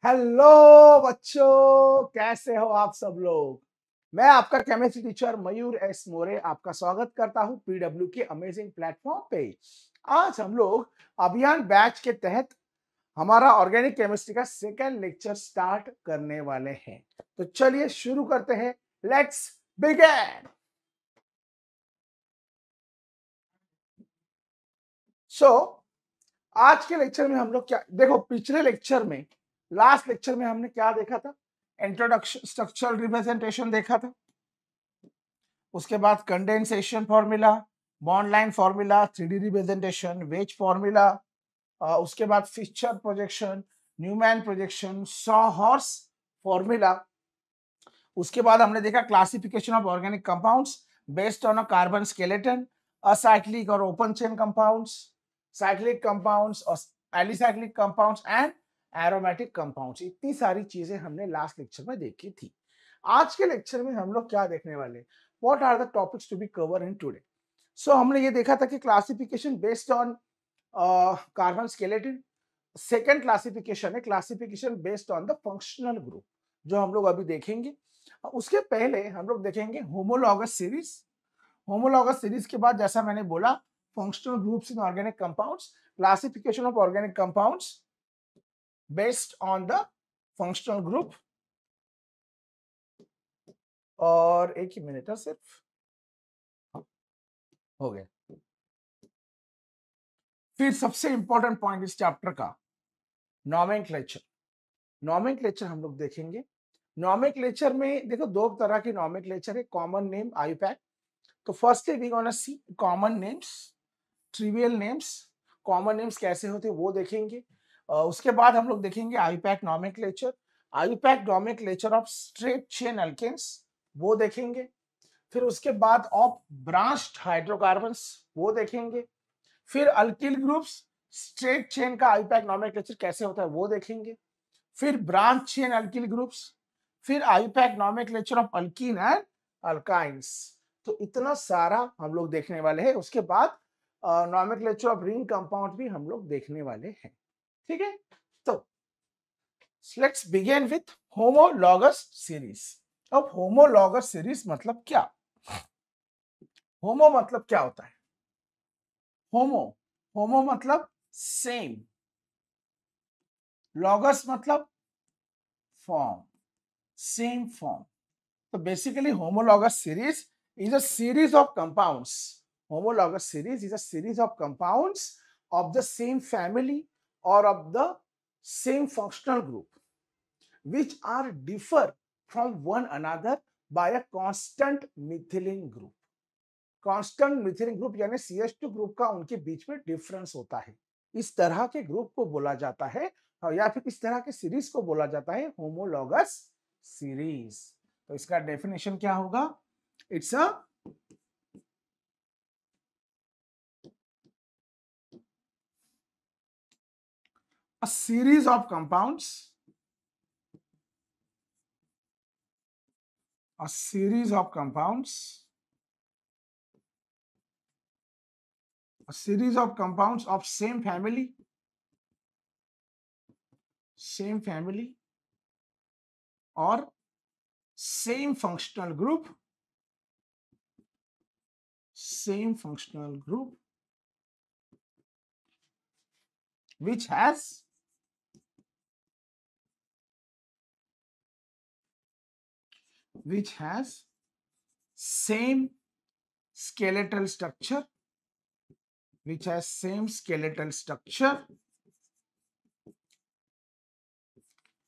Hello बच्चों, कैसे हो आप सब लोग। मैं आपका केमिस्ट्री टीचर मयूर एस मोरे आपका स्वागत करता हूं पीडब्ल्यू के अमेजिंग प्लेटफॉर्म पे। आज हम लोग अभियान बैच के तहत हमारा ऑर्गेनिक केमिस्ट्री का सेकेंड लेक्चर स्टार्ट करने वाले हैं। तो चलिए शुरू करते हैं। Let's begin. आज के लेक्चर में हम लोग क्या देखो, पिछले लेक्चर में लास्ट लेक्चर में हमने क्या देखा था? इंट्रोडक्शन, स्ट्रक्चरल रिप्रेजेंटेशन देखा था। उसके बाद condensation formula, bond line formula, 3D representation, wedge formula, उसके बाद Fischer projection, Newman projection, sawhorse formula. उसके बाद हमने देखा classification of organic compounds based on a carbon skeleton, acyclic और open chain compounds, cyclic compounds और alicyclic compounds and aromatic compounds. इतनी सारी चीजें हमने लास्ट लेक्चर में देखी थी। आज के लेक्चर में हम लोग क्या देखने वाले? What are the topics to be cover in today? So हमने ये देखा था कि classification based on carbon skeleton. Second classification है classification based on the functional group, जो हम लोग अभी देखेंगे। उसके पहले हम लोग देखेंगे होमोलॉगस सीरीज। होमोलॉगस सीरीज के बाद जैसा मैंने बोला, functional groups in organic compounds, classification of organic compounds based on the functional group. और एक ही मिनट है सिर्फ, हो गया। फिर सबसे इंपॉर्टेंट पॉइंट इस चैप्टर का, नॉमेनक्लेचर। नॉमेनक्लेचर हम लोग देखेंगे। नॉमेनक्लेचर में देखो दो तरह की नॉमेनक्लेचर है, कॉमन नेम, आईयूपैक। तो firstly we gonna see common names, trivial names. Common names कैसे होते हैं वो देखेंगे। उसके बाद हम लोग देखेंगे IUPAC nomenclature, IUPAC nomenclature of straight chain alkanes, वो देखेंगे। फिर उसके बाद ऑफ ब्रांच्ड हाइड्रोकार्बन्स, वो देखेंगे। फिर अल्किल ग्रुप्स, स्ट्रेट चेन का आईयूपैक नॉमेनक्लेचर कैसे होता है वो देखेंगे। फिर ब्रांच चेन अल्किल ग्रुप्स, फिर IUPAC nomenclature of alkyne and alkynes. तो इतना सारा हम लोग देखने वाले हैं। उसके बाद नॉमेनक्लेचर ऑफ रिंग कंपाउंड भी हम लोग देखने वाले हैं। ठीक है, तो let's begin with homologous series. अब होमोलॉगस सीरीज मतलब क्या? होमो मतलब क्या होता है? होमो, होमो मतलब सेम, लॉगस मतलब form, same form. So basically, homologous series is a series of compounds. Homologous series is a series of compounds of the same family or of the same functional group, which are differ from one another by a constant methylene group. Constant methylene group यानी CH2 group का उनके बीच में difference होता है। इस तरह के group को बोला जाता है, या फिर इस तरह के सीरीज को बोला जाता है होमोलॉगस सीरीज। तो इसका डेफिनेशन क्या होगा? It's a series of compounds, a series of compounds, a series of compounds of same family or same functional group, which has same skeletal structure,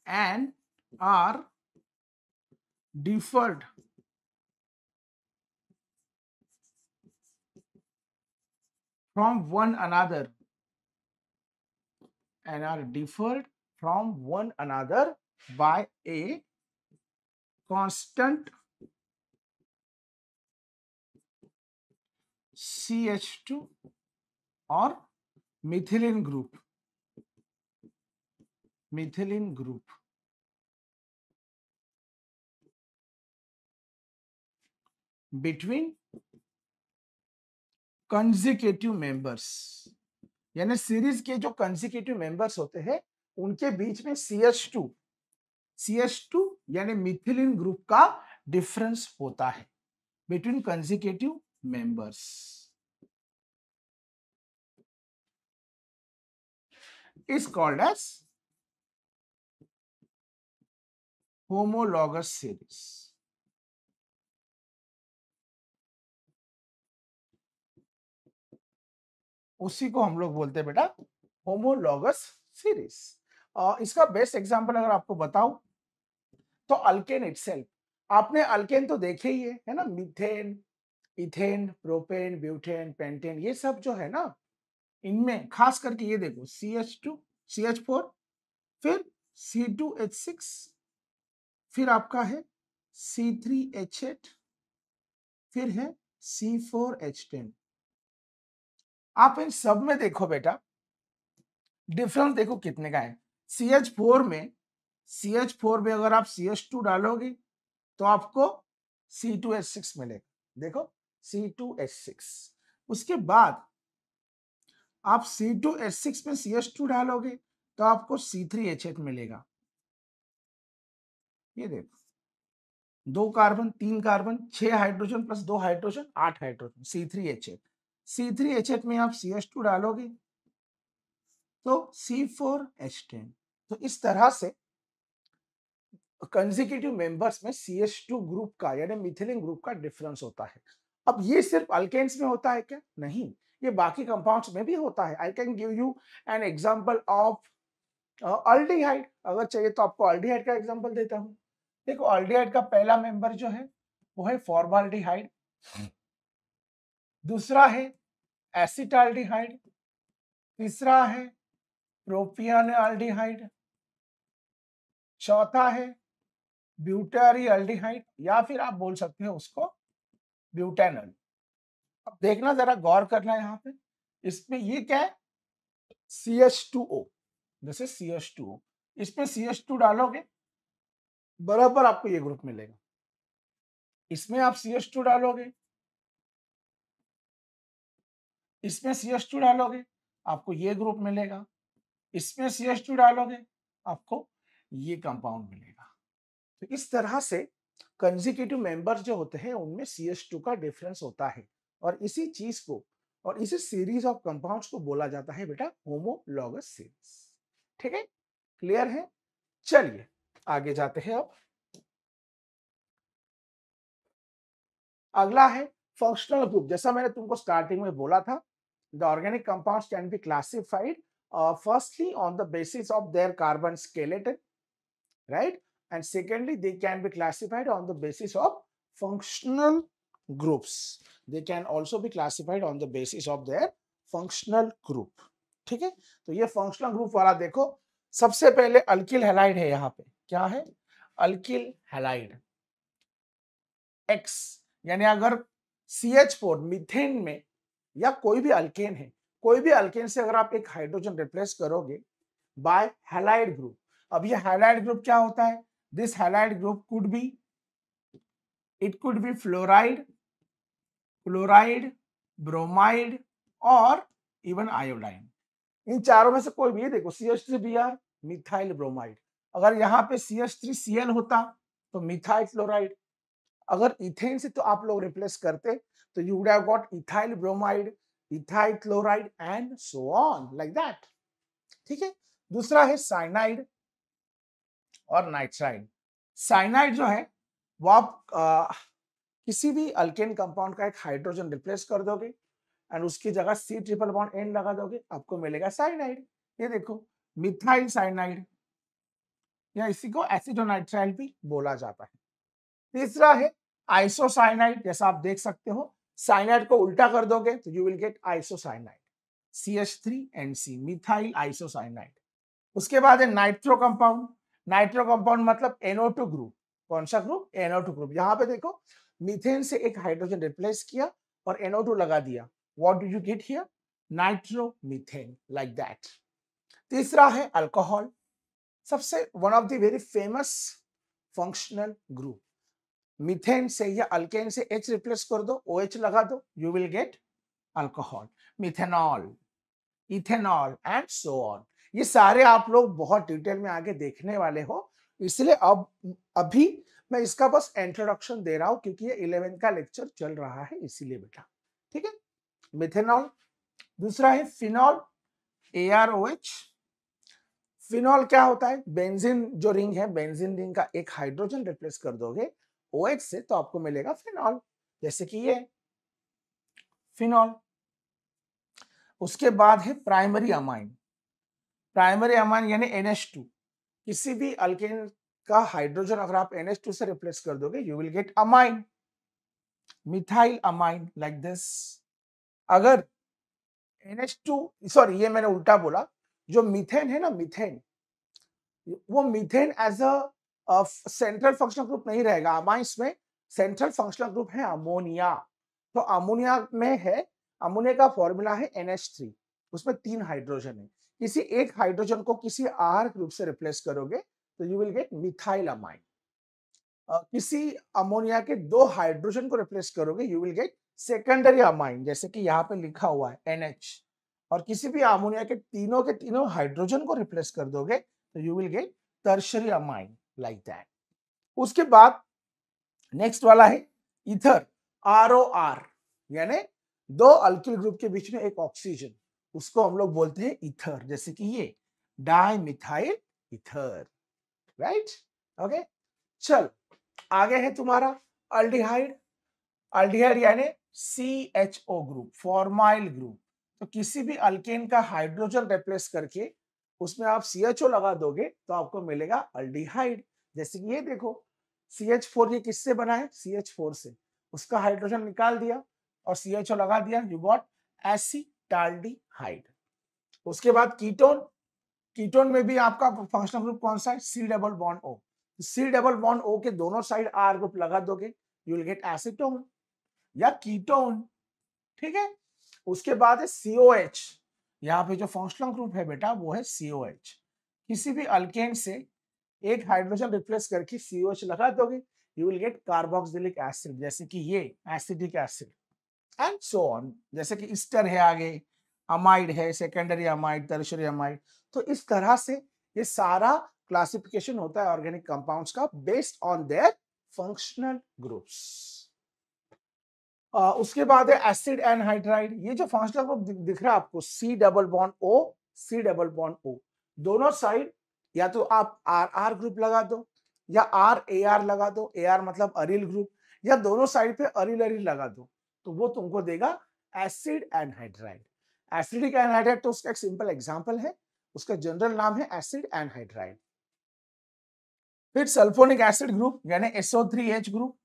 and are differed from one another by a constant CH2 or methylene group between consecutive members. यानी series के जो consecutive members होते हैं उनके बीच में CH2 CH2 यानी methylene group का difference होता है between consecutive members. Is called as homologous series. उसी को हम लोग बोलते हैं बेटा होमोलॉगस सीरीज। इसका बेस्ट एग्जांपल अगर आपको बताऊं तो अल्केन इटसेल्फ। आपने अल्केन तो देखे ही है ना, methane, ethane, propane, butane, pentane, ये सब जो है ना, इनमें खास करके ये देखो CH2 CH4, फिर C2H6, फिर आपका है C3H8, फिर है C4H10। आप इन सब में देखो बेटा डिफरेंस देखो कितने का है। CH4 में अगर आप CH2 डालोगे तो आपको C2H6 मिलेगा। देखो C2H6। उसके बाद आप C2H6 में CH2 डालोगे तो आपको C3H8 मिलेगा। ये देखो 2 carbon 3 carbon 6 hydrogen plus 2 hydrogen 8 hydrogen C3H8। C3H8 में आप CH2 डालोगे तो C4H10। तो इस तरह से कंसेक्यूटिव मेंबर्स में CH2 ग्रुप का यानी मिथिलीन ग्रुप का डिफरेंस होता है। अब ये सिर्फ अल्केन्स में होता है क्या? नहीं, ये बाकी कंपाउंड्स में भी होता है। I can give you an example of aldehyde. अगर चाहिए तो आपको अल्डिहाइड का एग्जांपल देता हूं। देखो अल्डिहाइड का पहला मेंबर जो है वो है फॉर्माल्डिहाइड, दूसरा है एसिटाल्डिहाइड, तीसरा है प्रोपियोनल्डिहाइड, चौथा है ब्यूटारियल्डिहाइड या फिर आप बोल सकते हो उसको ब्यूटेनॉल। अब देखना जरा गौर करना यहाँ पे, इसमें ये क्या है CH2O, जैसे CH2O, इसमें CH2 डालोगे बराबर आपको ये ग्रुप मिलेगा। इसमें आप CH2 डालोगे, इसमें CH2 डालोगे आपको ये ग्रुप मिलेगा, इसमें CH2 डालोगे आपको ये कंपाउंड मिलेगा। तो इस तरह से कंसेक्यूटिव मेंबर्स जो होते हैं उनमें CH2 का डिफरेंस होता है और इसी चीज को और इसी सीरीज ऑफ कंपाउंड्स को बोला जाता है बेटा होमोलॉगस सीरीज। ठीक है, क्लियर है? चलिए आगे जाते हैं। अब अगला है फंक्शनल ग्रुप। जैसा मैंने तुमको स्टार्टिंग में बोला था, the organic compounds can be classified firstly on the basis of their carbon skeleton, right? And secondly, they can be classified on the basis of functional groups. They can also be classified on the basis of their functional group. ठीक है, तो ये functional group वाला देखो, सबसे पहले alkyl halide है। यहाँ पे क्या है? अल्किल हैलाइड X, यानी अगर CH4 मीथेन में या कोई भी अल्केन है, कोई भी अल्केन से अगर आप एक हाइड्रोजन रिप्लेस करोगे बाय हैलाइड ग्रुप। अब ये हैलाइड ग्रुप क्या होता है? This halide group could be, it could be fluoride, chloride, bromide और इवन आयोडाइन। इन चारों में से कोई भी, देखो CH3Br मिथाइल ब्रोमाइड, अगर यहाँ पे CH3Cl होता तो मिथाइल क्लोराइड, अगर इथेन से तो आप लोग रिप्लेस करते तो you would have got ethyl bromide, ethyl chloride and so on like that. ठीक है, दूसरा है साइनाइड और नाइट्राइड। साइनाइड जो है वो आप किसी भी अल्केन कंपाउंड का एक हाइड्रोजन रिप्लेस कर दोगे एंड उसकी जगह C ट्रिपल बॉन्ड N लगा दोगे, आपको मिलेगा साइनाइड। ये देखो मिथाइल साइनाइड या इसी को एसिडोनाइट्राइल भी बोला जाता है। तीसरा है आइसोसाइनाइड। जैसा आप देख सकते हो, साइनाइड को उल्टा कर दोगे तो you will get isocyanide, CH3NC, methyl isocyanide. उसके बाद है नाइट्रो कंपाउंड। नाइट्रो कंपाउंड मतलब NO2 ग्रुप। कौन सा ग्रुप? NO2 group. यहाँ पे देखो मीथेन से एक हाइड्रोजन रिप्लेस किया और NO2 लगा दिया, what do you get here? Nitromethane, like that. तीसरा है अल्कोहल, सबसे one of the very famous functional group. Methane से या अल्केन से H रिप्लेस कर दो, OH लगा दो, you will get alcohol, methanol, ethanol and so on. ये सारे आप लोग बहुत डिटेल में आगे देखने वाले हो, इसलिए अब अभी मैं इसका बस इंट्रोडक्शन दे रहा हूं क्योंकि ये 11th का लेक्चर चल रहा है इसीलिए बेटा। ठीक है, मिथेनॉल। दूसरा है फिनॉल, AROH। फिनॉल क्या होता है? बेंजीन जो रिंग है, बेंजीन रिंग का एक हाइड्रोजन रिप्लेस कर दोगे OH से तो आपको मिलेगा फिनॉल, जैसे कि ये फिनॉल। उसके बाद है प्राइमरी अमाइन। प्राइमरी अमाइन यानी NH2। किसी भी अल्केन का हाइड्रोजन अगर आप NH2 से रिप्लेस कर दोगे you will get amine, methyl amine like this. अगर NH2, सॉरी ये मैंने उल्टा बोला, जो मीथेन है ना, मीथेन, वो methane as a central functional group नहीं रहेगा। अमाइंस में सेंट्रल फंक्शनल ग्रुप है अमोनिया। तो अमोनिया में है, अमोनिया का फॉर्मूला है NH3, उसमें 3 हाइड्रोजन है। किसी एक हाइड्रोजन को किसी R ग्रुप से रिप्लेस करोगे तो you will get methyl amine. किसी अमोनिया के 2 हाइड्रोजन को रिप्लेस करोगे you will get secondary amine, जैसे कि यहाँ पे लिखा हुआ है NH। और किसी भी अमोनिया के तीनों हाइड्रोजन को रिप्लेस कर दोगे तो you will get tertiary amine like that. उसके बाद नेक्स्ट वाला है ईथर, ROR, यानी 2 अल्किल ग्रुप के बीच में एक ऑक्सीजन, उसको हम लोग बोलते हैं ईथर, जैसे कि ये डाइमिथाइल ईथर, राइट। ओके, चल आगे है तुम्हारा अल्डिहाइड। अल्डिहाइड यानी CHO ग्रुप, फॉर्माइल ग्रुप। तो किसी भी अल्केन का हाइड्रोजन रिप्लेस करके उसमें आप CHO लगा दोगे तो आपको मिलेगा अल्डिहाइड, जैसे कि ये देखो CH4, ये किससे बना है? CH4 से। उसका हाइड्रोजन निकाल दिया और CHO लगा दिया, यू गॉट एसिटाल्डिहाइड। उसके बाद कीटोन। कीटोन में भी आपका फंक्शनल ग्रुप कौन सा है? C double bond O। C double bond O के दोनों साइड R ग्रुप लगा दोगे यू विल गेट एसीटोन या कीटोन। ठीक है, उसके बाद है COH। यहाँ पे जो फंक्शनल ग्रुप है बेटा वो है COH। किसी भी अल्केन से एक हाइड्रोजन रिप्लेस करके COH लगा दोगे you will get carboxylic acid, जैसे कि ये acidic acid and so on, जैसे कि ईस्टर है, आगे अमाइड है, सेकेंडरी अमाइड, टर्शियरी अमाइड। तो इस तरह से ये सारा क्लासिफिकेशन होता है ऑर्गेनिक कंपाउंड्स का based on their functional groups. उसके बाद है एसिड एनहाइड्राइड। ये जो फंक्शनल ग्रुप दिख रहा है आपको, C double bond O, C double bond O, दोनों साइड या तो आप RR ग्रुप लगा दो या RAR लगा दो, AR मतलब अरिल ग्रुप, या दोनों साइड पे अरिल अरिल लगा दो, तो वो तुमको देगा एसिड एनहाइड्राइड। एसिडिक एनहाइड्राइड तो उसका एक सिंपल एग्जांपल है, उसका जनरल नाम है एसिड एनहाइड्राइड। फिर सल्फोनिक एसिड ग्रुप यानी SO3H ग्रुप।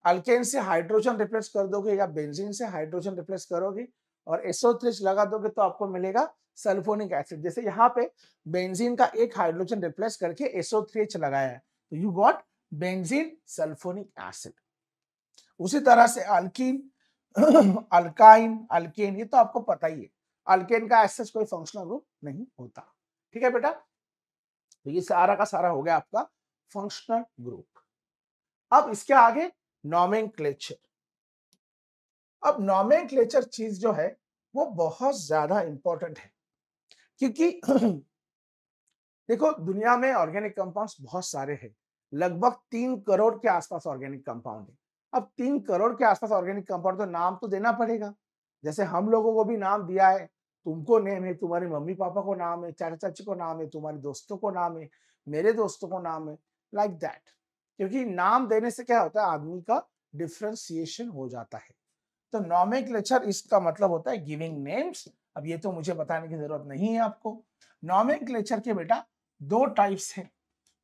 अल्केन से हाइड्रोजन रिप्लेस कर दोगे या बेंजीन से हाइड्रोजन रिप्लेस करोगे और SO3 लगा दोगे तो आपको मिलेगा सल्फोनिक एसिड। जैसे यहाँ पे बेंजीन का एक हाइड्रोजन रिप्लेस करके SO3H लगाया है तो you got benzene sulphonic acid. उसी तरह से अल्कीन, अल्काइन, अल्केन, ये तो आपको पता ही है। अल्केन का ऐसा कोई फंक्शनल ग्रुप नहीं होता। ठीक है बेटा, तो ये सारा का सारा हो गया आपका फंक्शनल ग्रुप। अब इसके आगे नॉमेनक्लेचर। अब नॉमेनक्लेचर चीज जो है वो बहुत ज्यादा इंपॉर्टेंट है, क्योंकि देखो दुनिया में ऑर्गेनिक कंपाउंड्स बहुत सारे हैं, लगभग 3 करोड़ के आसपास ऑर्गेनिक कंपाउंड है। अब 3 करोड़ के आसपास ऑर्गेनिक कंपाउंड, तो नाम तो देना पड़ेगा। जैसे हम लोगों को भी नाम दिया है, तुमको नेम है, तुम्हारे मम्मी पापा को नाम है, चाचा चाची को नाम है, तुम्हारे दोस्तों को नाम है, मेरे दोस्तों को नाम है, लाइक दैट। क्योंकि नाम देने से क्या होता है, आदमी का डिफ्रेंसिएशन हो जाता है। तो नॉमेनक्लेचर इसका मतलब होता है गिविंग नेम्स। अब ये तो मुझे बताने की जरूरत नहीं है आपको। नॉमेनक्लेचर के बेटा 2 टाइप्स हैं,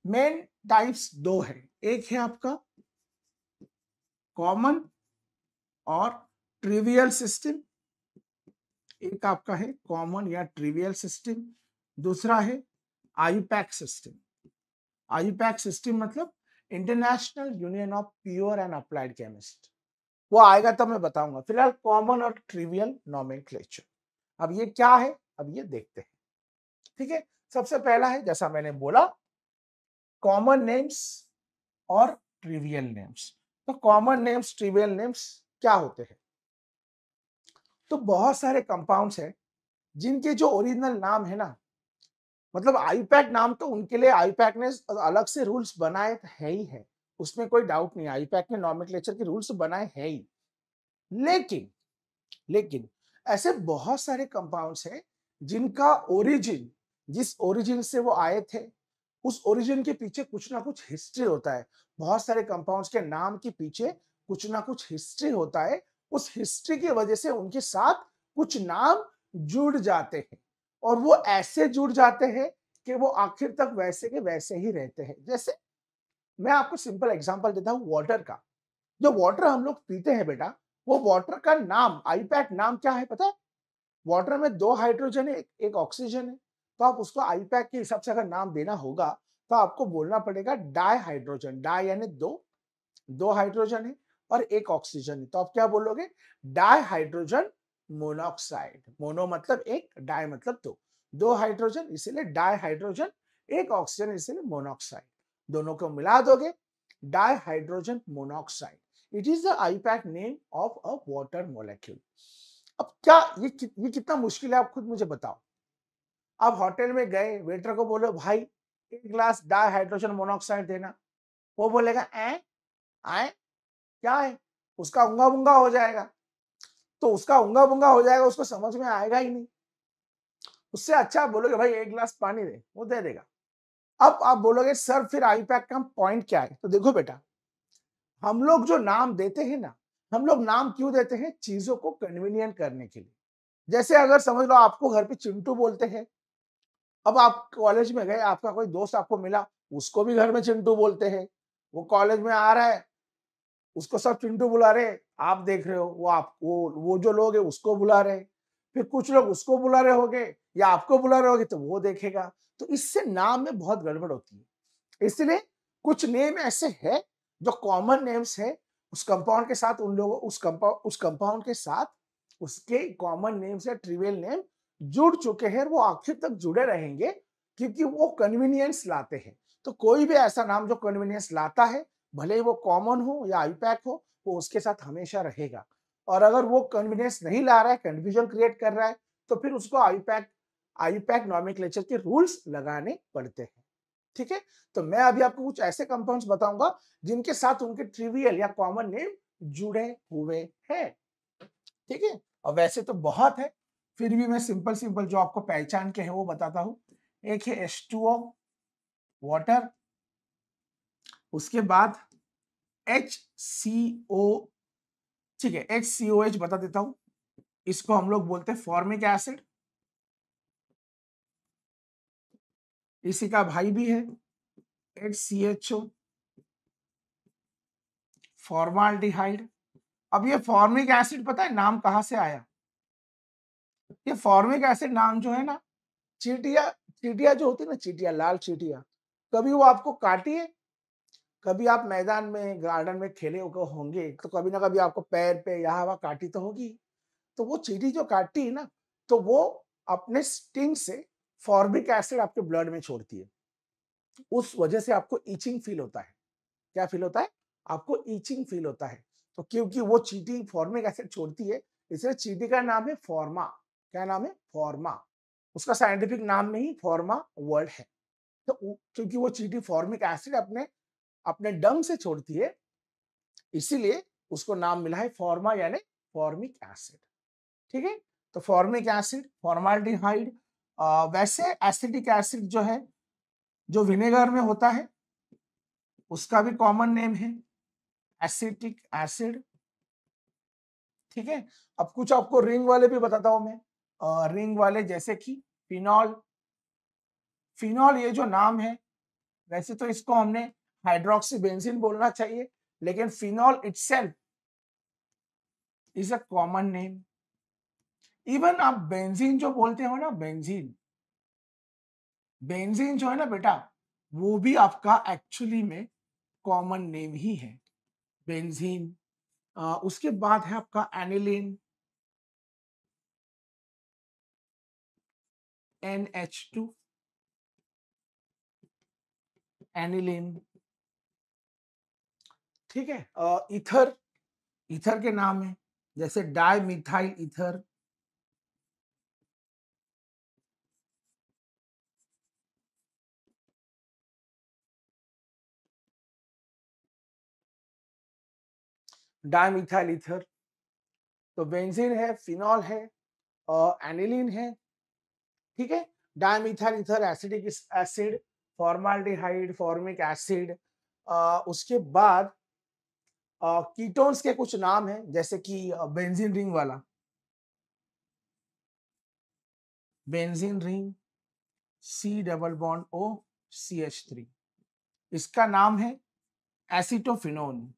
मेन टाइप्स 2 है। एक है आपका कॉमन और ट्रिवियल सिस्टम, एक आपका है कॉमन या ट्रिवियल सिस्टम, दूसरा है आईयूपैक सिस्टम। आईयूपैक सिस्टम मतलब international union of pure and applied chemist, वो आएगा तब मैं बताऊंगा। फिलहाल कॉमन और ट्रिवियल नॉमेनक्लेचर, अब ये क्या है अब ये देखते हैं। ठीक है, सबसे पहला है जैसा मैंने बोला कॉमन नेम्स और ट्रिवियल नेम्स। तो कॉमन नेम्स, ट्रिवियल नेम्स क्या होते हैं? तो बहुत सारे कंपाउंड्स हैं जिनके जो ओरिजिनल नाम है ना मतलब आईपैक नाम तो उनके लिए आईपैक ने अलग से रूल्स बनाए है ही है, उसमें कोई डाउट नहीं, आईपैक ने नॉमेनक्लेचर के रूल्स बनाए है ही। लेकिन लेकिन ऐसे बहुत सारे कंपाउंड्स हैं जिनका ओरिजिन, जिस ओरिजिन से वो आए थे, उस ओरिजिन के पीछे कुछ ना कुछ हिस्ट्री होता है। बहुत सारे कंपाउंड्स के नाम के पीछे कुछ ना कुछ हिस्ट्री होता है। उस हिस्ट्री की वजह से उनके साथ कुछ नाम जुड़ जाते हैं और वो ऐसे जुड़ जाते हैं कि वो आखिर तक वैसे के वैसे ही रहते हैं। जैसे मैं आपको सिंपल एग्जांपल देता हूँ वाटर का। जो वाटर हम लोग पीते हैं बेटा, वो वाटर का नाम, आईपैक नाम क्या है पता है? वाटर में 2 हाइड्रोजन है, एक ऑक्सीजन है। तो आप उसको आईपैक के हिसाब से अगर नाम देना होगा, तो आपको बोलना पड़ेगा डाई हाइड्रोजन। डाई यानी 2 हाइड्रोजन है और एक ऑक्सीजन है। तो आप क्या बोलोगे? Di hydrogen monoxide. मोनो मतलब एक, डाई मतलब 2 हाइड्रोजन इसीलिए डाई हाइड्रोजन, एक ऑक्सीजन इसीलिए मोनोऑक्साइड। दोनों को मिला दोगे, di hydrogen monoxide. It is the IUPAC name of a water molecule. अब क्या ये कितना मुश्किल है, आप खुद मुझे बताओ। आप होटल में गए, वेटर को बोलो भाई 1 ग्लास डाई हाइड्रोजन मोनोऑक्साइड देना, वो बोलेगा आए क्या है? उसका उंगा बुंगा हो जाएगा। तो उसका उंगा बुंगा हो जाएगा, उसको समझ में आएगा ही नहीं। उससे अच्छा आप बोलोगे भाई 1 ग्लास पानी दे, वो दे देगा। अब आप बोलोगे सर फिर आईपैक का पॉइंट क्या है? तो देखो बेटा, हम लोग जो नाम देते हैं ना, हम लोग नाम क्यों देते हैं? चीजों को कन्वीनियंट करने के लिए। जैसे अगर समझ लो आपको घर पे चिंटू बोलते हैं, अब आप कॉलेज में गए, आपका कोई दोस्त आपको मिला, उसको भी घर में चिंटू बोलते हैं। वो कॉलेज में आ रहा है, उसको सब चिंटू बुला रहे हैं, आप देख रहे हो, वो जो लोग है उसको बुला रहे हैं। फिर कुछ लोग उसको बुला रहे होंगे या आपको बुला रहे होगे, तो वो देखेगा। तो इससे नाम में बहुत गड़बड़ होती है। इसलिए कुछ नेम ऐसे है जो कॉमन नेम्स है, उस कंपाउंड के साथ उन लोगों उस कंपाउंड के साथ उसके कॉमन नेम्स या ट्रिवियल नेम जुड़ चुके हैं, वो आखिर तक जुड़े रहेंगे क्योंकि वो कन्वीनियंस लाते हैं। तो कोई भी ऐसा नाम जो कन्वीनियंस लाता है, भले ही वो कॉमन हो या आईपैक हो, वो उसके साथ हमेशा रहेगा। और अगर वो कन्वीनियंस नहीं ला रहा है, कंफ्यूजन क्रिएट कर रहा है, तो फिर उसको आईपैक नॉमेनक्लेचर के रूल्स लगाने पड़ते हैं। ठीक है? तो मैं अभी आपको कुछ ऐसे कंपाउंड्स बताऊंगा जिनके साथ उनके ट्रिवियल या कॉमन नेम जुड़े हुए हैं। ठीक है? और वैसे तो बहुत है, फिर भी मैं सिंपल सिंपल जो आपको पहचान के हैं वो बताता हूं। एक है H2O वाटर, उसके बाद HCO। ठीक है, HCOH बता देता हूं, इसको हम लोग बोलते हैं फॉर्मिक एसिड। इसी का भाई भी है HCHO, फॉर्माल्डिहाइड। अब ये फॉर्मिक एसिड पता है नाम कहां से आया? ये फॉर्मिक एसिड नाम जो है ना, चींटियां चींटियां जो होती है ना, चींटियां, लाल चींटियां, कभी वो आपको काटी है? कभी आप मैदान में, गार्डन में खेले होंगे, तो कभी ना कभी आपको पैर पे यहाँ वहां काटी तो होगी। तो वो चींटी जो काटती है ना, तो वो अपने स्टिंग से फॉर्मिक एसिड आपके ब्लड में छोड़ती है। उस वजह से आपको ईचिंग फील होता है। क्या फील होता है? आपको ईचिंग फील होता है। तो क्योंकि वो चींटी फॉर्मिक एसिड छोड़ती है, इसलिए चींटी का नाम है फॉर्मा। क्या नाम है? फॉर्मा। उसका साइंटिफिक नाम में ही फॉर्मा वर्ड है। तो क्योंकि वो चींटी फॉर्मिक एसिड अपने अपने डंग से छोड़ती है, इसीलिए उसको नाम मिला है फॉर्मा यानी फॉर्मिक एसिड। ठीक है? तो फॉर्मिक एसिड, फॉर्माल्डिहाइड। वैसे एसिटिक एसिड जो है, जो विनेगर में होता है, उसका भी कॉमन नेम है एसिटिक एसिड। ठीक है? अब कुछ आपको रिंग वाले भी बताता हूं मैं। रिंग वाले जैसे कि फिनॉल। फिनॉल ये जो नाम है, वैसे तो इसको हमने हाइड्रोक्सी बेंजीन बोलना चाहिए, लेकिन phenol itself is a common name. Even आप बेंजीन जो बोलते हो ना, बेंजीन, बेंजीन जो है ना बेटा, वो भी आपका एक्चुअली में कॉमन नेम ही है, बेंजीन। उसके बाद है आपका एनिलीन, NH2, एनिलीन। ठीक है? ईथर, ईथर के नाम है जैसे di methyl ether. Dimethyl ether, तो बेंजीन है, फिनॉल है, एनिलीन है, ठीक है। Dimethyl ether acidic acid, formaldehyde, formic acid. उसके बाद कीटोन्स के कुछ नाम हैं, जैसे कि बेंजीन रिंग वाला, benzene ring C double bond O CH3, इसका नाम है एसिटोफिनोन।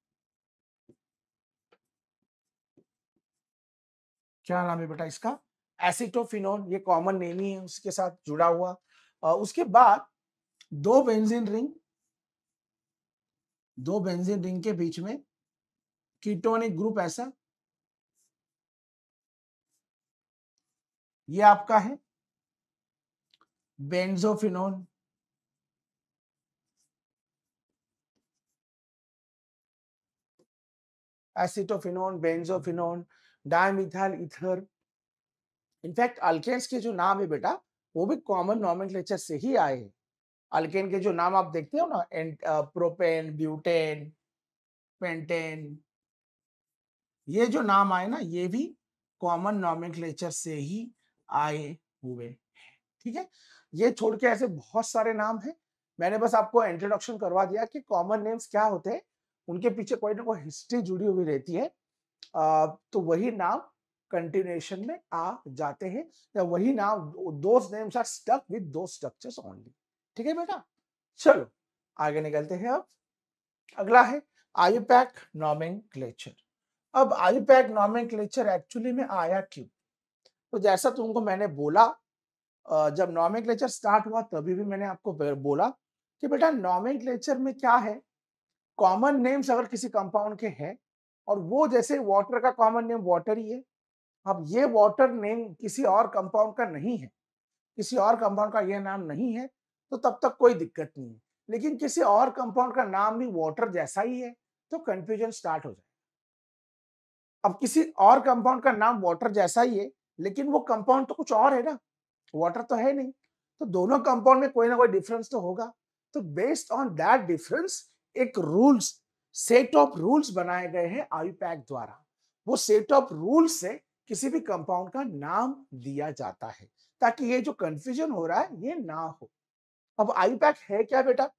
क्या नाम है बेटा इसका? एसिटोफिनोन, ये कॉमन नेम ही है उसके साथ जुड़ा हुआ। उसके बाद दो बेंजीन रिंग के बीच में कीटोनिक ग्रुप ऐसा, ये आपका है benzophenone. Acetophenone, benzophenone, dimethyl ether. In fact alkanes के जो नाम है बेटा, वो भी कॉमन नॉमेनक्लेचर से ही आए हैं। अल्केन के जो नाम आप देखते हो ना, प्रोपेन, ब्यूटेन, पेंटेन, ये जो नाम आए ना, ये भी कॉमन नॉमेनक्लेचर से ही आए हुए हैं, ठीक है। ये छोड़ के ऐसे बहुत सारे नाम हैं, मैंने बस आपको इंट्रोडक्शन करवा दिया कि कॉमन नेम्स क्या होते हैं, उनके पीछे कोई ना कोई हिस्ट्री जुड़ी हुई रहती है। तो वही नाम कंटिन्यूएशन में आ जाते हैं, या वही नाम, those names are stuck with those structures only, ठीक है बेटा। चलो आगे निकलते हैं। अब अगला है आयुपैक नॉमेनक्लेचर। अब आयुपैक नॉमेनक्लेचर एक्चुअली में आया क्यों? तो जैसा तुमको मैंने बोला, जब नॉमेनक्लेचर स्टार्ट हुआ तभी भी मैंने आपको बोला कि बेटा नॉमेनक्लेचर में क्या है, कॉमन नेम्स अगर किसी कंपाउंड के हैं, और वो जैसे वाटर का कॉमन नेम वाटर ही है, अब ये वाटर नेम किसी और कंपाउंड का नहीं है, किसी और कंपाउंड का ये नाम नहीं है, तो तब तक कोई दिक्कत नहीं है। लेकिन किसी और कंपाउंड का नाम भी वाटर जैसा ही है, तो कंफ्यूजन स्टार्ट हो जाए। अब किसी और कंपाउंड का नाम वाटर जैसा ही है, लेकिन वो कंपाउंड तो कुछ और है ना, वाटर तो है नहीं, तो दोनों कंपाउंड में कोई ना कोई डिफरेंस तो होगा। तो बेस्ड ऑन दैट डिफरेंस एक रूल्स, सेट ऑफ रूल्स बनाए गए हैं आयुपैक द्वारा। वो सेट ऑफ रूल्स से किसी भी कंपाउंड का नाम दिया जाता है, ताकि ये जो कंफ्यूजन हो रहा है ये ना हो। अब आयुपैक है क्या बेटा?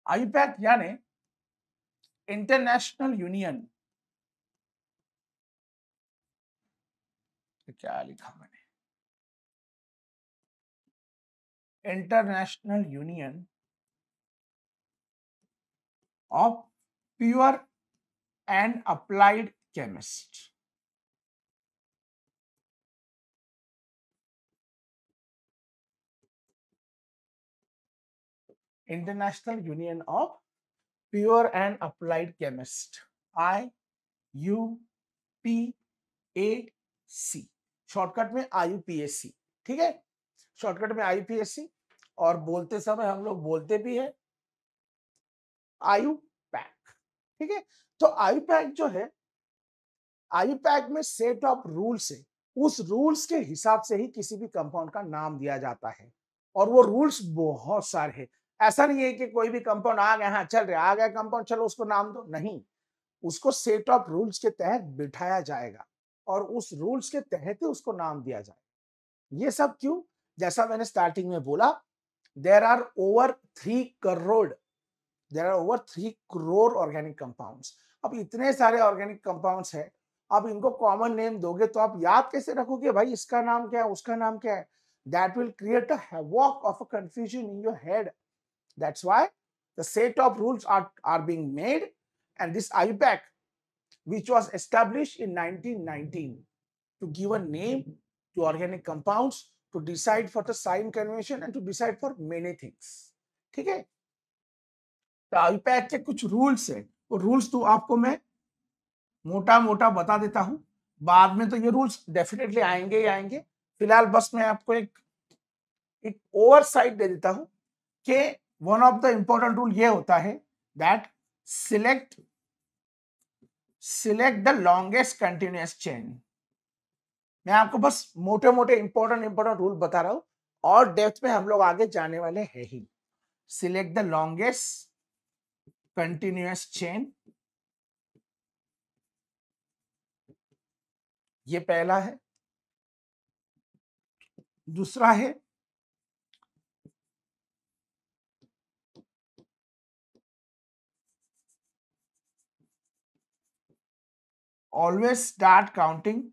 आयुपैक यानी इंटरनेशनल यूनियन, क्या लिखा मैंने, international union of pure and applied chemist. International union of pure and applied chemist, IUPAC, shortcut में IUPAC, ठीक है, शॉर्टकट में IUPAC। और बोलते समय हम लोग बोलते भी है आयुपैक, ठीक है। तो आयुपैक जो है, आयुपैक में सेट ऑफ रूल्स है, उस रूल्स के हिसाब से ही किसी भी कंपाउंड का नाम दिया जाता है, और वो रूल्स बहुत सारे हैं। ऐसा नहीं है कि कोई भी कंपाउंड आ गया, हाँ चल रहा आ गया कंपाउंड, चलो उसको नाम दो, नहीं, उसको सेट ऑफ रूल्स के तहत बिठाया जाएगा, और उस रूल्स के तहत ही उसको नाम दिया जाएगा। ये सब क्यों? जैसा मैंने स्टार्टिंग में बोला, there are over 3 crore organic compounds. अब इतने सारे ऑर्गेनिक कंपाउंड्स है, आप इनको कॉमन नेम दोगे तो आप याद कैसे रखोगे भाई, इसका नाम क्या है, उसका नाम क्या है? That will create a havoc of a confusion in your head. That's why the set of rules are being made, and this IUPAC which was established in 1919 to give a name to organic compounds, to decide for the sign convention and to decide for many things, ठीक है। तो IUPAC के कुछ rules है, वो rules तो आपको मैं मोटा मोटा बता देता हूं, बाद में तो ये रूल्स डेफिनेटली आएंगे ही आएंगे। फिलहाल बस मैं आपको एक ओवरसाइट दे देता हूं कि one of the important rule ये होता है that select the longest continuous chain. मैं आपको बस मोटे मोटे इंपॉर्टेंट रूल बता रहा हूं, और डेप्थ में हम लोग आगे जाने वाले हैं ही। Select the longest continuous chain ये पहला है। दूसरा है always start counting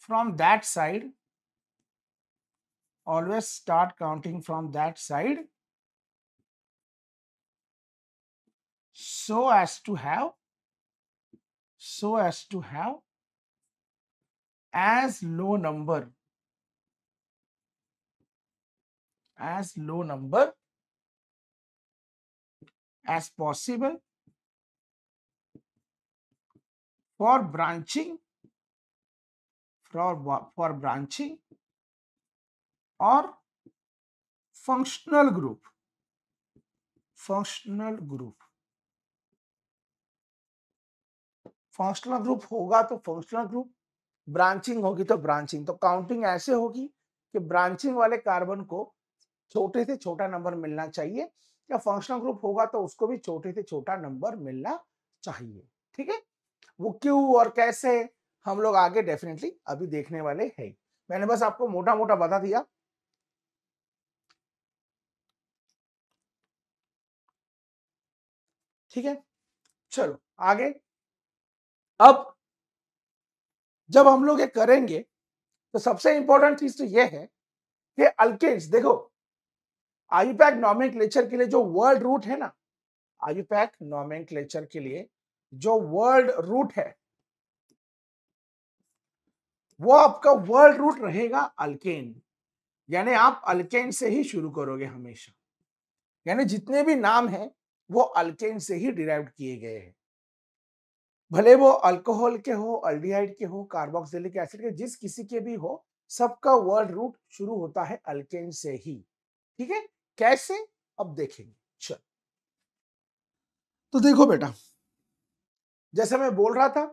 from that side, always start counting from that side so as to have as low number as possible for branching or functional group functional group होगा तो functional group, branching होगी तो branching. तो counting ऐसे होगी कि branching वाले carbon को छोटे से छोटा नंबर मिलना चाहिए, या फंक्शनल ग्रुप होगा तो उसको भी छोटे से छोटा नंबर मिलना चाहिए। ठीक है, वो क्यों और कैसे हम लोग आगे डेफिनेटली अभी देखने वाले हैं। मैंने बस आपको मोटा मोटा बता दिया। ठीक है, चलो आगे। अब जब हम लोग ये करेंगे तो सबसे इंपॉर्टेंट चीज तो ये है कि अल्केन्स, देखो आयुपैक नॉमेनक्लेचर के लिए जो वर्ड रूट है ना, आयुपैक नॉमेनक्लेचर के लिए जो वर्ड रूट है वो आपका वर्ड रूट रहेगा अल्केन। यानी आप अल्केन से ही शुरू करोगे हमेशा, यानी जितने भी नाम हैं वो अल्केन से ही डिराइव किए गए हैं, भले वो अल्कोहल के हो, अल्डिहाइड के हो, कार्बोक्सिलिक एसिड के, जिस किसी के भी हो, सबका वर्ड रूट शुरू होता है अल्केन से ही। ठीक है, कैसे अब देखेंगे। चल, तो देखो बेटा, जैसे मैं बोल रहा था,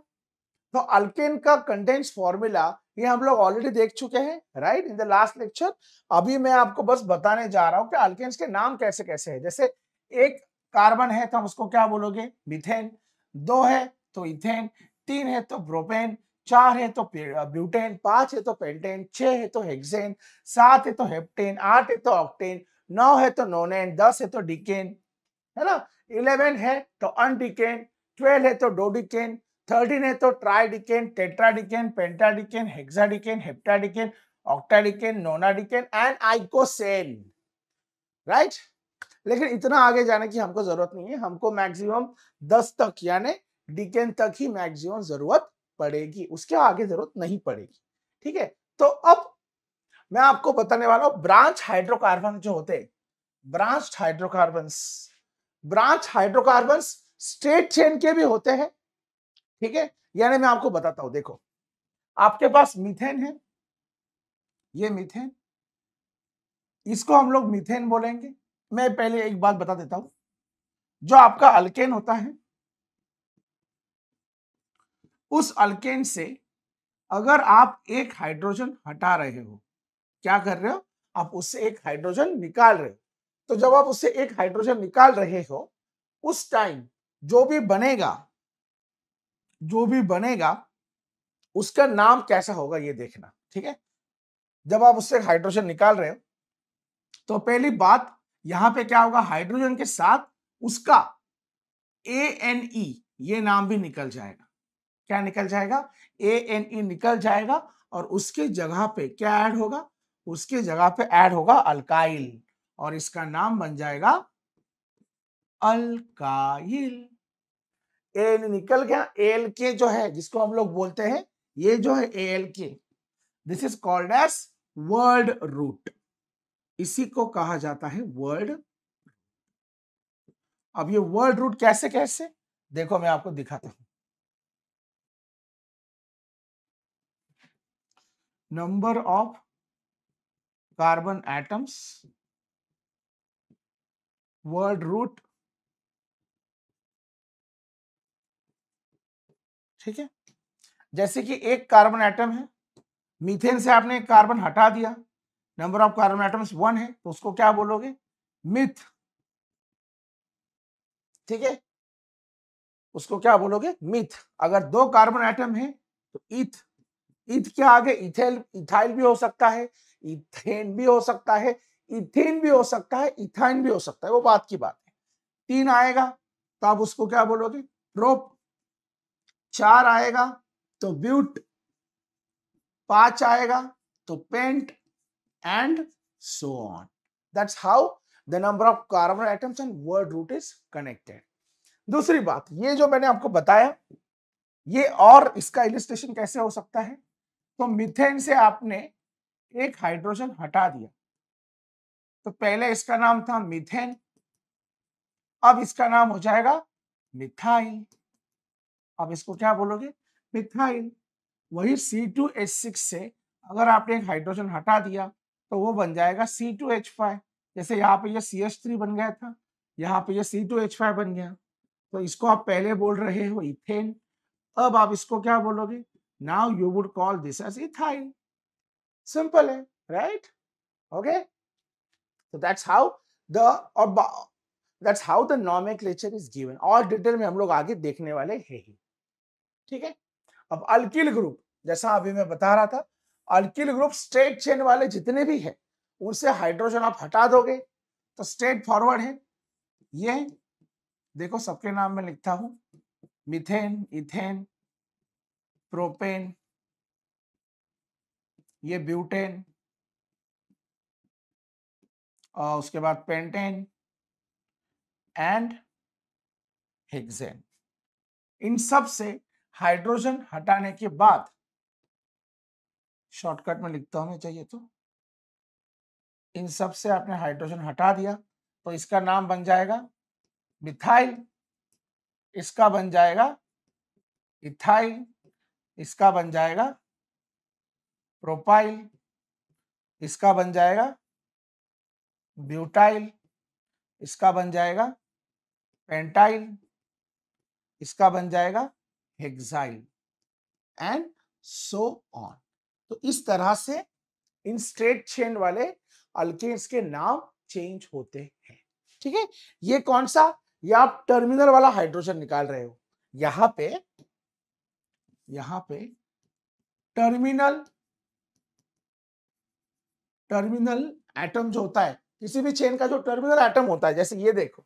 तो अल्केन का कंडेंस फॉर्मूला ये हम लोग ऑलरेडी देख चुके हैं, right, in the last lecture. अभी मैं आपको बस बताने जा रहा हूं कि अल्केन्स के नाम कैसे कैसे है। जैसे एक कार्बन है तो हम उसको क्या बोलोगे, मीथेन। दो है तो इथेन, तीन है तो प्रोपेन, चार है तो ब्यूटेन, पांच है तो पेंटेन, छह है तो हेक्सेन, सात है तो हेप्टेन, आठ है तो ऑक्टेन, नौ है तो नोनेन, 10 है तो डिकेन, है ना, 11 है तो अनडिकेन, 12 है तो डोडिकेन, 13 है तो ट्राइडिकेन, टेट्राडिकेन, पेंटाडिकेन, हेक्साडिकेन, हेप्टाडिकेन, ऑक्टाडिकेन, नोनाडिकेन एंड आइकोसेन, राइट। लेकिन इतना आगे जाने की हमको जरूरत नहीं है, हमको मैक्सिमम 10 तक यानी डिकेन तक ही मैक्सिमम जरूरत पड़ेगी, उसके आगे जरूरत नहीं पड़ेगी। ठीक है, तो अब मैं आपको बताने वाला हूं ब्रांच हाइड्रोकार्बन जो होते हैं, ब्रांच हाइड्रोकार्बन्स स्ट्रेट चेन के भी होते हैं। ठीक है, यानी मैं आपको बताता हूं, देखो आपके पास मीथेन है, ये मीथेन, इसको हम लोग मीथेन बोलेंगे। मैं पहले एक बात बता देता हूं, जो आपका अल्केन होता है, उस अल्केन से अगर आप एक हाइड्रोजन हटा रहे हो, क्या कर रहे हो, आप उससे एक हाइड्रोजन निकाल रहे हो, तो जब आप उससे एक हाइड्रोजन निकाल रहे हो उस टाइम जो भी बनेगा उसका नाम कैसा होगा ये देखना। ठीक है, जब आप उससे हाइड्रोजन निकाल रहे हो तो पहली बात यहां पे क्या होगा, हाइड्रोजन के साथ उसका ANE ये नाम भी निकल जाएगा। क्या निकल जाएगा, ANE निकल जाएगा, और उसके जगह पे क्या ऐड होगा, उसके जगह पे ऐड होगा अल्काइल, और इसका नाम बन जाएगा अल्काइल। ANE निकल गया, ALK जो है जिसको हम लोग बोलते हैं, ये जो है ALK, this is called as word root, इसी को कहा जाता है वर्ड। अब ये वर्ड रूट कैसे कैसे, देखो मैं आपको दिखाता हूं। Number of carbon atoms, word root. ठीक है, जैसे कि एक कार्बन एटम है, मीथेन से आपने एक कार्बन हटा दिया, नंबर ऑफ कार्बन एटम्स 1 है, तो उसको क्या बोलोगे, मिथ। ठीक है, उसको क्या बोलोगे, मिथ। अगर 2 कार्बन एटम है तो ईथ, ईथ के आगे इथेल, इथाइल भी हो सकता है, इथेन भी हो सकता है, इथेन भी हो सकता है, इथाइन भी हो सकता है, वो बात की बात है। 3 आएगा तो आप उसको क्या बोलोगे, प्रोप। 4 आएगा तो ब्यूट, 5 आएगा तो pent, and so on. That's how the number of carbon atoms and word root is connected. दूसरी बात, ये जो मैंने आपको बताया, ये और इसका इलिस्ट्रेशन कैसे हो सकता है, तो मीथेन से आपने एक हाइड्रोजन हटा दिया, तो पहले इसका नाम था मीथेन, अब इसका नाम हो जाएगा मिथाइल। अब इसको क्या बोलोगे, मिथाइल। वही C2H6 से अगर आपने एक हाइड्रोजन हटा दिया तो वो बन जाएगा C2H5। जैसे यहाँ पे ये CH3 बन गया था, यहाँ पे ये C2H5 बन गया, तो इसको आप पहले बोल रहे हो इथेन, अब आप इसको क्या बोलोगे, now you would call this as ethyl. Simple है, right? Okay, so that's how the nomenclature is given। और डिटेल में हम लोग आगे देखने वाले हैं ही, ठीक है। अब अल्किल ग्रुप, जैसा अभी मैं बता रहा था, अल्किल ग्रुप स्ट्रेट चेन वाले जितने भी है उनसे हाइड्रोजन आप हटा दोगे तो स्ट्रेट फॉरवर्ड है। ये देखो सबके नाम में लिखता हूं, मीथेन, इथेन, प्रोपेन, ये ब्यूटेन, और उसके बाद पेंटेन एंड हेक्सेन। इन सब से हाइड्रोजन हटाने के बाद, शॉर्टकट में लिखता हूं मैं चाहिए तो, इन सब से आपने हाइड्रोजन हटा दिया तो इसका नाम बन जाएगा मिथाइल, इसका बन जाएगा इथाइल, इसका बन जाएगा प्रोपाइल, इसका बन जाएगा ब्यूटाइल, इसका बन जाएगा पेंटाइल, इसका बन जाएगा हेक्साइल, एंड सो ऑन। तो इस तरह से इन स्ट्रेट चेन वाले अल्केन्स के नाम चेंज होते हैं, ठीक है। ये कौन सा, ये आप टर्मिनल वाला हाइड्रोजन निकाल रहे हो, यहां पे टर्मिनल एटम जो होता है, किसी भी चेन का जो टर्मिनल एटम होता है, जैसे ये देखो,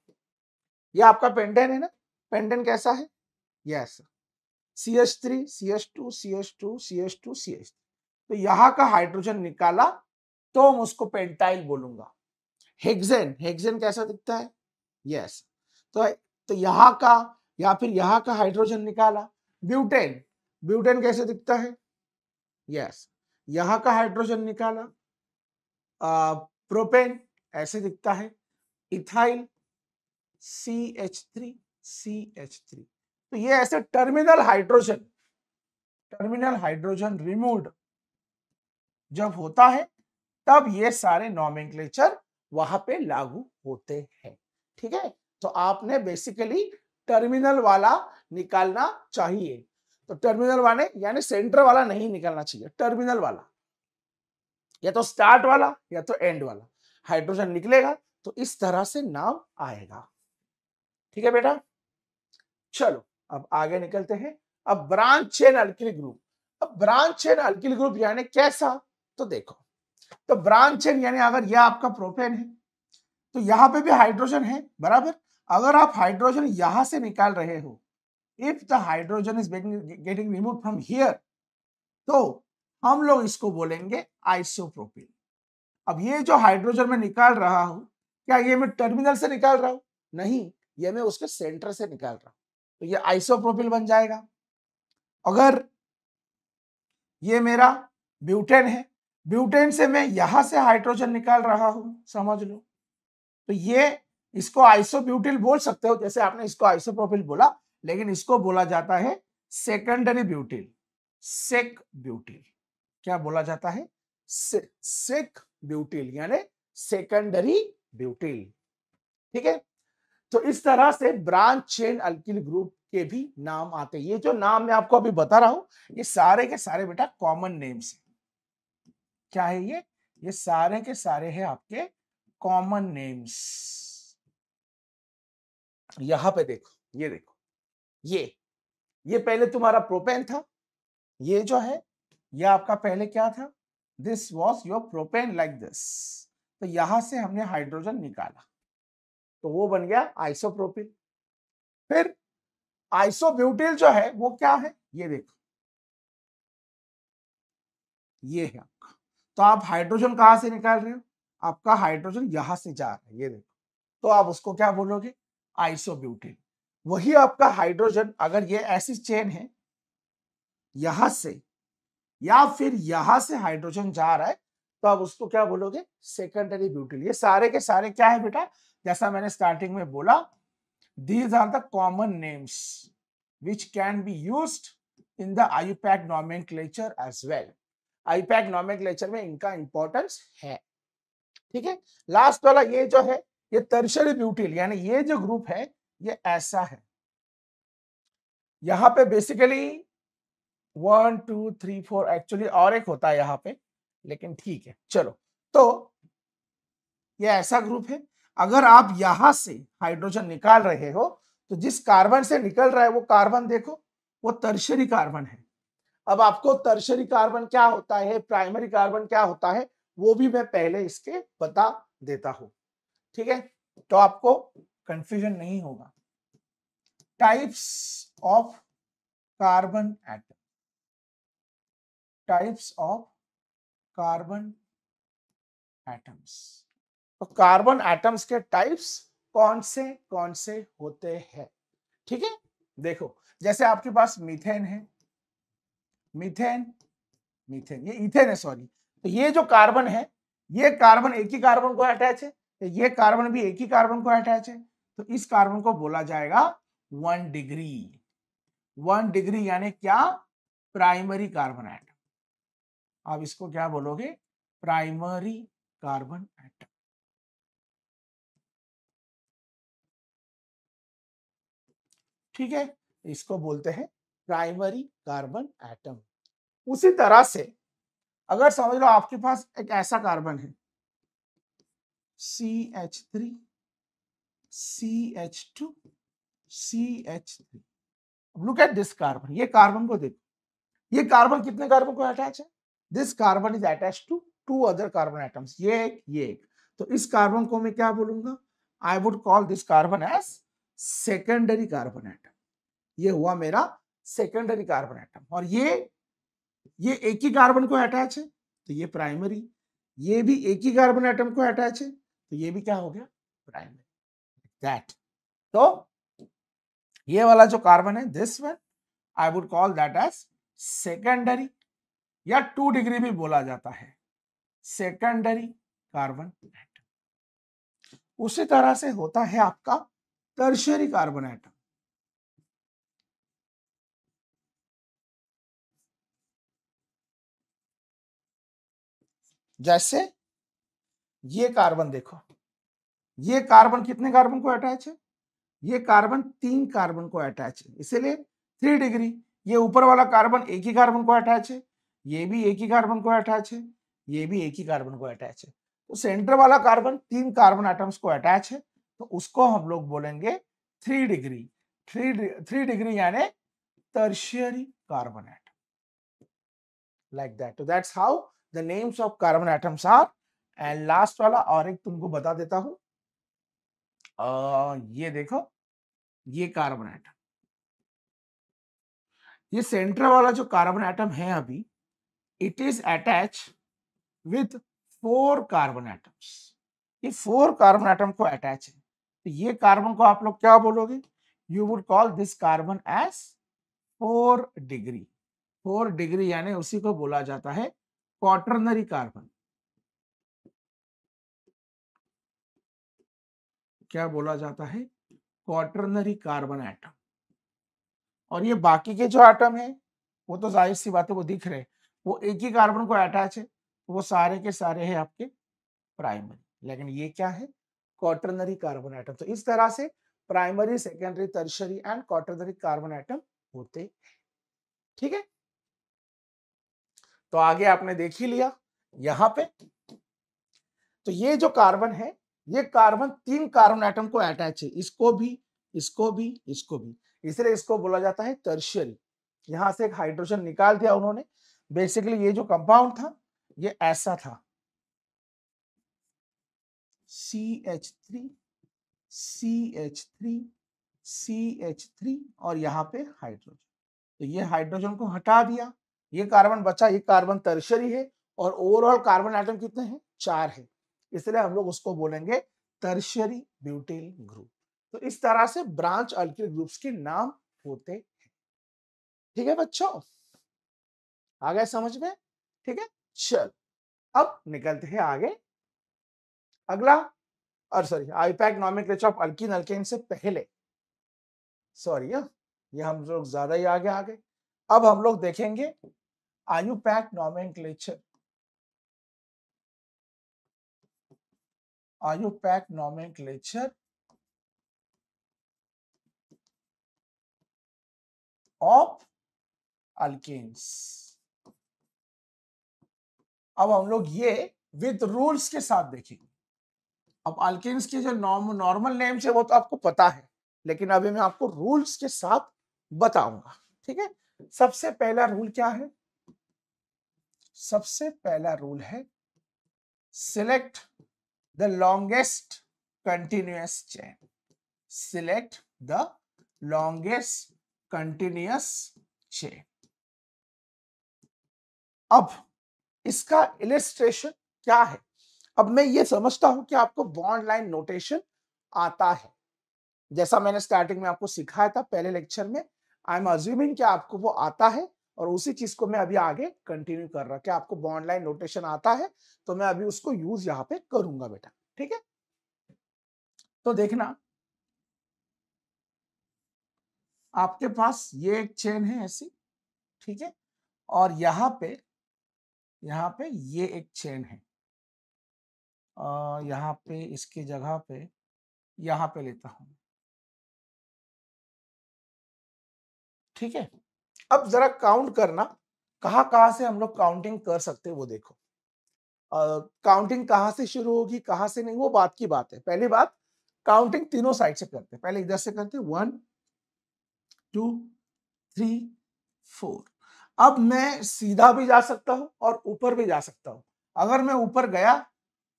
ये आपका पेंटेन है ना, पेंटेन कैसा है, yes, CH3 CH2 CH2 CH2 CH3, तो यहां का हाइड्रोजन निकाला तो मैं उसको पेंटाइल बोलूंगा। हेक्सेन, हेक्सेन कैसा दिखता है, यस, तो यहां का या फिर यहां का हाइड्रोजन निकाला। ब्यूटेन, ब्यूटेन कैसे दिखता है, यस, यहां का हाइड्रोजन निकाला। प्रोपेन ऐसे दिखता है। इथाइल CH3 CH3, तो ये ऐसे टर्मिनल हाइड्रोजन रिमूव्ड जब होता है तब ये सारे नॉमेनक्लेचर वहां पे लागू होते हैं, ठीक है। तो आपने बेसिकली टर्मिनल वाला निकालना चाहिए, तो टर्मिनल वाले यानी सेंटर वाला नहीं निकालना चाहिए, टर्मिनल वाला, या तो स्टार्ट वाला या तो एंड वाला हाइड्रोजन निकलेगा, तो इस तरह से नाम आएगा, ठीक है बेटा। चलो अब आगे निकलते हैं। अब ब्रांच चेन अल्किल ग्रुप, अब ब्रांच चेन अल्किल ग्रुप यानी कैसा, तो देखो, तो ब्रांच चेन यानी अगर यह आपका प्रोपेन है तो यहां पे भी हाइड्रोजन है, बराबर। अगर आप हाइड्रोजन यहां से निकाल रहे हो, if the hydrogen is getting remove from here, तो हम लोग इसको बोलेंगे आइसोप्रोपिल। अब ये जो हाइड्रोजन मैं निकाल रहा हूं, क्या ये मैं टर्मिनल से निकाल रहा हूं, नहीं, ये मैं उसके सेंटर से निकाल रहा हूं, तो ये आइसोप्रोपिल बन जाएगा। अगर ये मेरा ब्यूटेन है, ब्यूटेन से मैं यहां से हाइड्रोजन निकाल रहा हूं, समझ लो, तो ये इसको आइसोब्यूटिल बोल सकते हो, जैसे आपने इसको आइसोप्रोपिल बोला, लेकिन इसको बोला जाता है सेकेंडरी ब्यूटिल, सेक ब्यूटिल। क्या बोला जाता है, सेक ब्यूटिल यानी सेकेंडरी ब्यूटिल, ठीक है। तो इस तरह से ब्रांच चेन अल्किल ग्रुप के भी नाम आते हैं। ये जो नाम मैं आपको अभी बता रहा हूं, ये सारे के सारे बेटा कॉमन नेम्स है। क्या है ये सारे के सारे हैं आपके कॉमन नेम्स। यहां पे देखो, ये देखो, ये पहले तुम्हारा प्रोपेन था, ये जो है ये आपका पहले क्या था, this was your propane like this. तो यहां से हमने हाइड्रोजन निकाला तो वो बन गया आइसोप्रोपिल। फिर आइसोब्यूटिल जो है वो क्या है, ये देखो, ये है आपका। तो आप हाइड्रोजन कहां से निकाल रहे हो, आपका हाइड्रोजन यहां से जा रहा है, ये देखो, तो आप उसको क्या बोलोगे, आइसोब्यूटिल। वही आपका हाइड्रोजन अगर ये ऐसी चेन है यहां से या फिर यहां से हाइड्रोजन जा रहा है तो आप उसको क्या बोलोगे, सेकेंडरी ब्यूटिल। ये सारे के सारे क्या है बेटा, जैसा मैंने स्टार्टिंग में बोला, these are the common names which can be used in the IUPAC nomenclature as well. IUPAC nomenclature में इनका इंपॉर्टेंस है, ठीक है। लास्ट वाला ये जो है ये टर्शियरी ब्यूटिल, यानी ये जो ग्रुप है ये ऐसा है, यहाँ पे बेसिकली 1 2 3 4 एक्चुअली और एक होता है यहाँ पे, लेकिन ठीक है चलो। तो ये ऐसा ग्रुप है, अगर आप यहां से हाइड्रोजन निकाल रहे हो तो जिस कार्बन से निकल रहा है वो कार्बन देखो, वो टर्शियरी कार्बन है। अब आपको टर्शियरी कार्बन क्या होता है, प्राइमरी कार्बन क्या होता है, वो भी मैं पहले इसके बता देता हूं, ठीक है, तो आपको कंफ्यूजन नहीं होगा। Types of carbon atom, types of carbon atoms. तो कार्बन एटम्स के टाइप्स कौन से होते हैं, ठीक है। देखो जैसे आपके पास मीथेन है, मीथेन मीथेन, ये इथेन है सॉरी। तो ये जो कार्बन है, ये कार्बन एक ही कार्बन को अटैच है, तो ये कार्बन भी एक ही कार्बन को अटैच है, तो इस कार्बन को बोला जाएगा 1 डिग्री। 1 डिग्री यानी क्या, प्राइमरी कार्बन एटम। आप इसको क्या बोलोगे, प्राइमरी कार्बन एटम, ठीक है, इसको बोलते हैं प्राइमरी कार्बन एटम। उसी तरह से अगर समझ लो आपके पास एक ऐसा कार्बन है CH3 CH2 CH3, look at this carbon, ये कार्बन को देखो, ये कार्बन कितने कार्बन को अटैच है, this carbon is attach to 2 other carbon atoms, ये एक। तो इस कार्बन को मैं क्या बोलूंगा, I would call this carbon as secondary carbon atom. ये हुआ मेरा सेकेंडरी कार्बन एटम। और ये एक ही कार्बन को अटैच है तो ये प्राइमरी, ये भी एक ही कार्बन एटम को अटैच है तो ये भी क्या हो गया, प्राइमरी, दैट। तो ये वाला जो कार्बन है, this one I would call that as secondary, या 2 डिग्री भी बोला जाता है, सेकेंडरी कार्बन एटम। उसी तरह से होता है आपका टर्शियरी कार्बन एटम। जैसे ये कार्बन देखो, ये कार्बन कितने कार्बन को अटैच है, ये कार्बन 3 कार्बन को अटैच है, इसीलिए 3 डिग्री। ये ऊपर वाला कार्बन एक ही कार्बन को अटैच है, ये भी एक ही कार्बन को अटैच है, ये भी एक ही कार्बन को अटैच है। तो सेंटर वाला कार्बन 3 कार्बन एटम्स को अटैच है, तो उसको हम लोग बोलेंगे 3 डिग्री। 3 डिग्री यानी tertiary carbon atom, like that. तो that's how the names of carbon atoms are. And last वाला और एक तुमको बता देता हूं, ये देखो, ये कार्बन एटम, ये सेंटर वाला जो कार्बन एटम है अभी, it is attach with 4 carbon atoms. ये 4 कार्बन एटम को अटैच है, तो ये कार्बन को आप लोग क्या बोलोगे, you would call this carbon as 4 degree. 4 degree यानी उसी को बोला जाता है क्वाटरनरी कार्बन। क्या बोला जाता है, क्वाटरनरी कार्बन एटम। और ये बाकी के जो एटम है वो तो जाहिर सी बात है वो दिख रहे हैं, वो एक ही कार्बन को अटैच है, तो वो सारे के सारे हैं आपके प्राइमरी। लेकिन ये क्या है, क्वाटरनरी कार्बन एटम। तो इस तरह से primary, secondary, tertiary and quaternary carbon atom होते हैं, ठीक है। तो आगे आपने देख ही लिया यहां पे। तो ये जो कार्बन है, ये कार्बन 3 कार्बन एटम को अटैच है, इसको भी, इसको भी, इसको भी। इसलिए इसको बोला जाता है टर्शियरी। यहां से एक हाइड्रोजन निकाल दिया उन्होंने। बेसिकली ये जो कंपाउंड था ये ऐसा था, CH3 CH3 CH3 और यहाँ पे हाइड्रोजन। तो ये हाइड्रोजन को हटा दिया, ये कार्बन बचा, ये कार्बन टर्शियरी है और ओवरऑल कार्बन एटम कितने हैं? 4 है। इसलिए हम लोग उसको बोलेंगे टर्शियरी ब्यूटिल ग्रुप। तो इस तरह से ब्रांच अल्किल ग्रुप्स के नाम होते हैं। ठीक है बच्चों, आ गए समझ में? ठीक है, चल अब निकलते हैं आगे। अगला, और sorry, IUPAC nomenclature of alkyne alkane से पहले, सॉरी ये हम लोग ज्यादा ही आगे आ गए। अब हम लोग देखेंगे IUPAC nomenclature, IUPAC nomenclature of alkanes. अब हम लोग ये विद रूल्स के साथ देखेंगे। अब अल्केन्स के जो नॉर्मल नेम्स है वो तो आपको पता है, लेकिन अभी मैं आपको रूल्स के साथ बताऊंगा। ठीक है, सबसे पहला रूल क्या है? सबसे पहला रूल है select the longest continuous chain. Select the longest continuous chain. अब इसका इलिस्ट्रेशन क्या है? अब मैं ये समझता हूं कि आपको बॉन्ड लाइन नोटेशन आता है, जैसा मैंने स्टार्टिंग में आपको सिखाया था पहले लेक्चर में। आई एम अज्यूमिंग कि आपको वो आता है और उसी चीज को मैं अभी आगे कंटिन्यू कर रहा कि आपको बॉन्ड लाइन नोटेशन आता है, तो मैं अभी उसको यूज यहाँ पे करूंगा बेटा। ठीक है, तो देखना आपके पास ये एक चेन है ऐसी, ठीक है, और यहाँ पे ये एक चेन है। यहाँ पे इसकी जगह पे यहाँ पे लेता हूं। ठीक है, अब जरा काउंट करना, कहां से हम लोग काउंटिंग कर सकते हैं वो देखो। काउंटिंग कहां से शुरू होगी कहां से नहीं, वो बात की बात है। पहली बात, काउंटिंग तीनों साइड से करते हैं। पहले इधर से करते हैं 1 2 3 4। अब मैं सीधा भी जा सकता हूं और ऊपर भी जा सकता हूं। अगर मैं ऊपर गया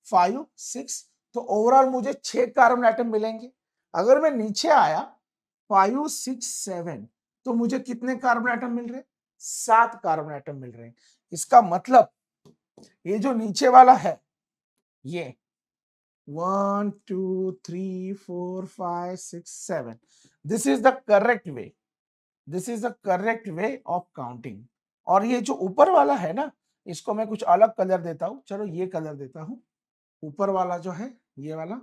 5 6 तो ओवरऑल मुझे 6 कार्बन एटम मिलेंगे। अगर मैं नीचे आया 5 6 7 तो मुझे कितने कार्बन एटम मिल रहे हैं? 7 कार्बन एटम मिल रहे हैं। इसका मतलब ये जो नीचे वाला है ये 1 2 3 4 5 6 7, this is the correct way, this is the correct way of counting. और ये जो ऊपर वाला है ना, इसको मैं कुछ अलग कलर देता हूं। चलो ये कलर देता हूं। ऊपर वाला जो है ये वाला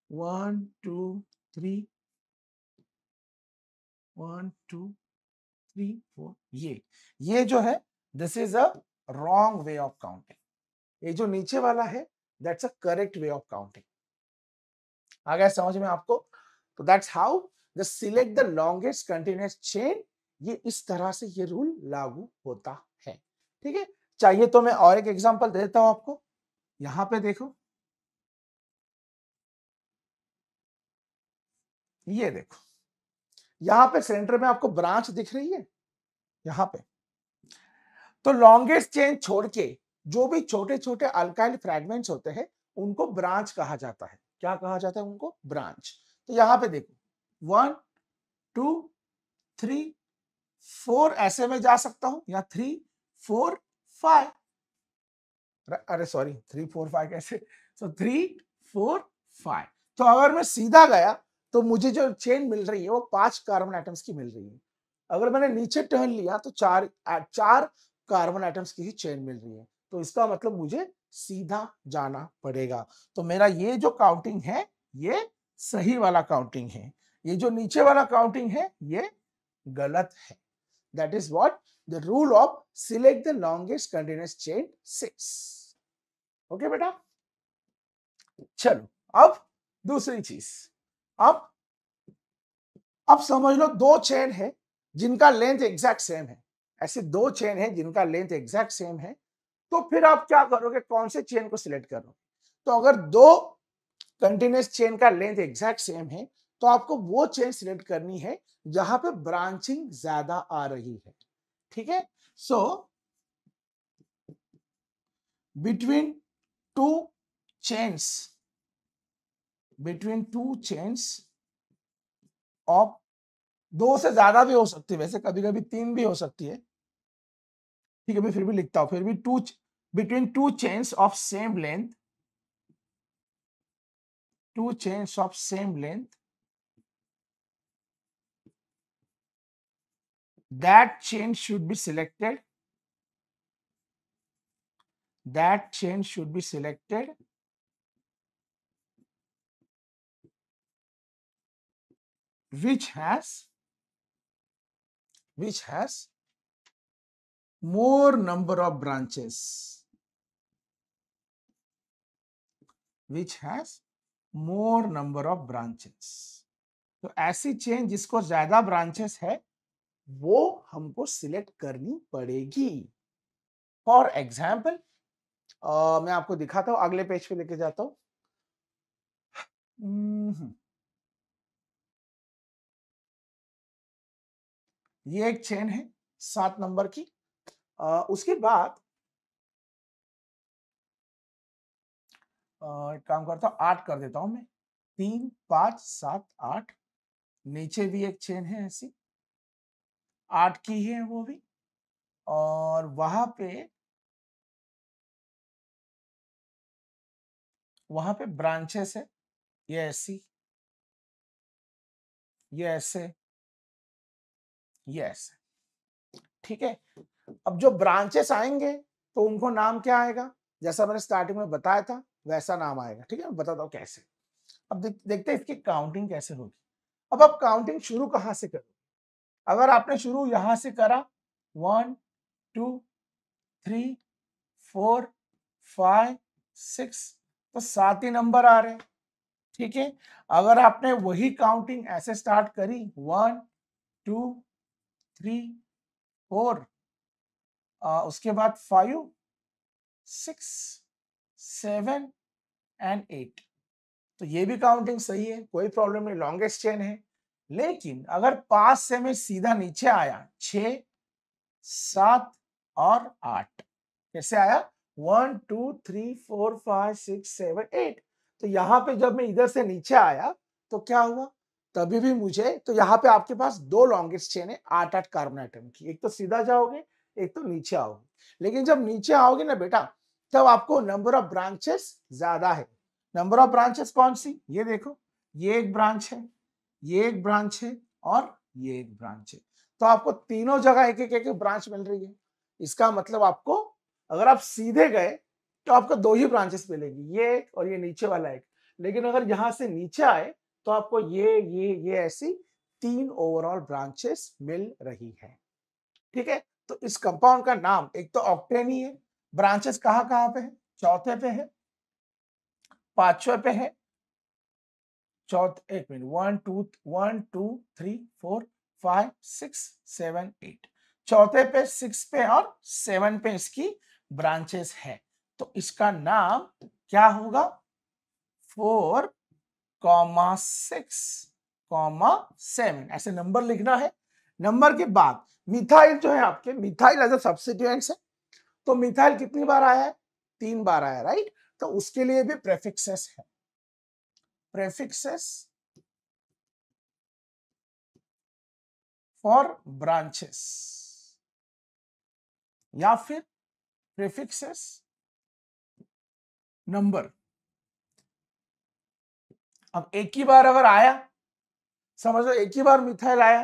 1 2 3 1 2 3 4, ये जो है this is a wrong way of counting. ये जो नीचे वाला है that's a correct way of counting. आ गया समझ में आपको? तो that's how the select the longest continuous chain, ये इस तरह से ये रूल लागू होता है। ठीक है, चाहिए तो मैं और एक एग्जांपल देता हूं आपको। यहां पे देखो, ये देखो, यहां पे सेंटर में आपको ब्रांच दिख रही है यहां पे। तो लॉन्गेस्ट चेन छोड़ के जो भी छोटे छोटे अल्काइल फ्रैगमेंट्स होते हैं उनको ब्रांच कहा जाता है। क्या कहा जाता है उनको? ब्रांच। तो यहां पे देखो 1 2 3 4 ऐसे में जा सकता हूं, या 3 4 5, अरे सॉरी 3 4 5 कैसे, सो 3 4 5। तो अगर मैं सीधा गया तो मुझे जो चेन मिल रही है वो 5 कार्बन एटम्स की मिल रही है। अगर मैंने नीचे टर्न लिया तो चार कार्बन एटम्स की ही चेन मिल रही है। तो इसका मतलब मुझे सीधा जाना पड़ेगा। तो मेरा ये जो काउंटिंग है ये सही वाला काउंटिंग है, ये जो नीचे वाला काउंटिंग है ये गलत है। That is what the rule of select the longest continuous chain 6। Okay बेटा, चलो अब दूसरी चीज। अब समझ लो दो चेन है जिनका लेंथ एग्जैक्ट सेम है। ऐसे दो चेन है जिनका लेंथ एग्जैक्ट सेम है, तो फिर आप क्या करोगे? कौन से चेन को सिलेक्ट करोगे? तो अगर दो कंटिन्यूअस चेन का लेंथ एग्जैक्ट सेम है तो आपको वो चेन सिलेक्ट करनी है जहां पे ब्रांचिंग ज्यादा आ रही है, ठीक है। So between two chains, between two chains of, दो से ज्यादा भी हो सकती है, वैसे कभी कभी तीन भी हो सकती है, ठीक है, मैं फिर भी लिखता हूं, फिर भी two, between two chains of same length, two chains of same length, that chain should be selected, that chain should be selected which has more number of branches, which has more number of branches। तो ऐसी chain जिसको ज्यादा branches है वो हमको select करनी पड़ेगी। For example मैं आपको दिखाता हूं, अगले पेज पे लेके जाता हूं। ये एक चेन है 7 नंबर की। उसके बाद एक काम करता हूं, 8 कर देता हूं मैं, 3 5 7 8। नीचे भी एक चेन है ऐसी 8 की है वो भी, और वहां पे ब्रांचेस है, ये ऐसी, ये ऐसे, ये ऐसे, ठीक है। अब जो ब्रांचेस आएंगे तो उनको नाम क्या आएगा, जैसा मैंने स्टार्टिंग में बताया था वैसा नाम आएगा, ठीक है। मैं बताता हूँ कैसे। अब देखते हैं इसकी काउंटिंग कैसे होगी। अब आप काउंटिंग शुरू कहां से करोगे, अगर आपने शुरू यहां से करा 1 2 3 4 5 6, तो 7 ही नंबर आ रहे हैं, ठीक है। अगर आपने वही काउंटिंग ऐसे स्टार्ट करी 1 2 3 4, उसके बाद 5 6 7 एंड 8, तो ये भी काउंटिंग सही है, कोई प्रॉब्लम नहीं, लॉन्गेस्ट चेन है। लेकिन अगर 5 से मैं सीधा नीचे आया 6 7 और 8, कैसे आया 1 2 3 4 5 6 7 8, तो यहां पे जब मैं इधर से नीचे आया तो क्या हुआ, तभी भी मुझे, तो यहाँ पे आपके पास दो लॉन्गेस्ट चेन है 8 कार्बन आइटम की, एक तो सीधा जाओगे एक तो नीचे आओगे। लेकिन जब नीचे आओगे ना बेटा, तब आपको नंबर ऑफ ब्रांचेस ज्यादा है। नंबर ऑफ ब्रांचेस कौन सी, ये देखो, ये एक ब्रांच है, ये एक ब्रांच है और ये एक ब्रांच है, तो आपको तीनों जगह एक एक ब्रांच मिल रही है। इसका मतलब आपको, अगर आप सीधे गए तो आपको दो ही ब्रांचेस मिलेगी, ये एक और ये नीचे वाला एक। लेकिन अगर यहां से नीचे आए तो आपको ये ऐसी 3 ओवरऑल ब्रांचेस मिल रही है, ठीक है। तो इस कंपाउंड का नाम एक तो ऑक्टेन ही है, ब्रांचेस कहां कहां पे है, चौथे पे है, पांचवे पे है, चौथे, एक मिनट, 1 2 3 4 5 6 7 8, चौथे पे 6 पे और 7 पे इसकी ब्रांचेस है। तो इसका नाम क्या होगा, 4 6 7, ऐसे नंबर लिखना है। नंबर के बाद मिथाइल जो है आपके, मिथाइल एज अ सब्स्टिट्यूएंट्स है, तो मिथाइल कितनी बार आया है, 3 बार आया, राइट। तो उसके लिए भी प्रेफिक्सेस है, प्रेफिक्सेस फॉर ब्रांचेस या फिर प्रेफिक्सेस नंबर। अब एक ही बार अगर आया, समझ लो एक ही बार मिथाइल आया,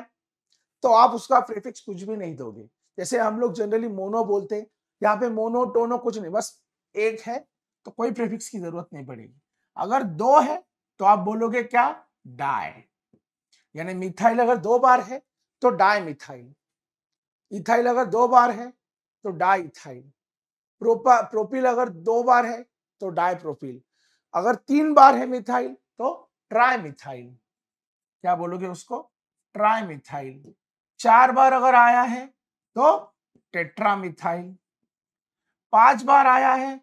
तो आप उसका प्रीफिक्स कुछ भी नहीं दोगे। जैसे हम लोग जनरली मोनो बोलते हैं, यहाँ पे मोनो टोनो कुछ नहीं, बस एक है तो कोई प्रीफिक्स की जरूरत नहीं पड़ेगी। अगर दो है तो आप बोलोगे क्या, डाई, यानी मिथाइल अगर 2 बार है तो डाई मिथाइल, इथाइल अगर 2 बार है तो डाई इथाइल, प्रोपिल अगर 2 बार है तो डाई प्रोपिल, अगर 3 बार है मिथाइल तो ट्राई मिथाइल, क्या बोलोगे उसको, ट्राई मिथाइल। 4 बार अगर आया है तो टेट्रा मिथाइल, 5 बार आया है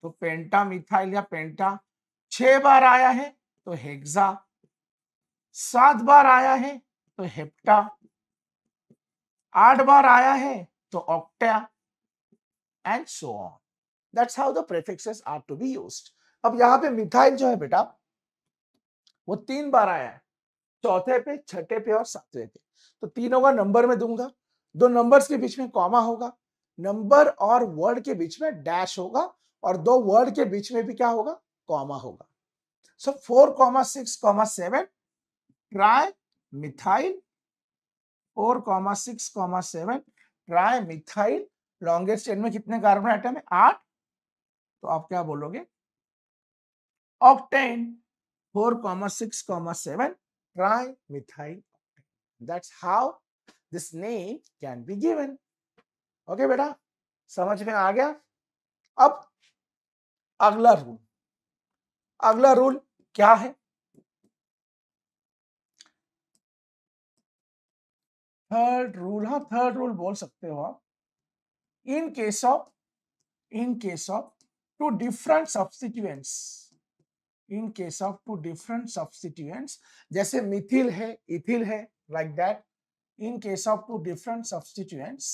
तो पेंटा मिथाइल या पेंटा, 6 बार आया है तो हेक्सा, 7 बार आया है तो हेप्टा, 8 बार आया है तो octa, and so on. That's how the prefixes are to be used. अब यहाँ पे मिथाइल जो है बेटा वो 3 बार आया है, चौथे पे, छठे पे और सातवें पे। तो तीनों का नंबर में दूंगा, दो नंबर्स के बीच में कॉमा होगा, नंबर और वर्ड के बीच में डैश होगा, और दो वर्ड के बीच में भी क्या होगा, कॉमा होगा। सो 4,6,7 tri methyl, 4,6,7 tri methyl. Longest chain में कितने कार्बन आइटम है, 8। तो आप क्या बोलोगे, octane. 4,6,7 trimethyl. That's how this name can be given. Okay बेटा, समझ में आ गया। अब अगला रूल, अगला रूल क्या है, थर्ड रूल, हाँ थर्ड रूल बोल सकते हो आप। In case of two different substituents, in case of two different substituents, जैसे मिथिल है, इथिल है, like that. in case of two different substituents,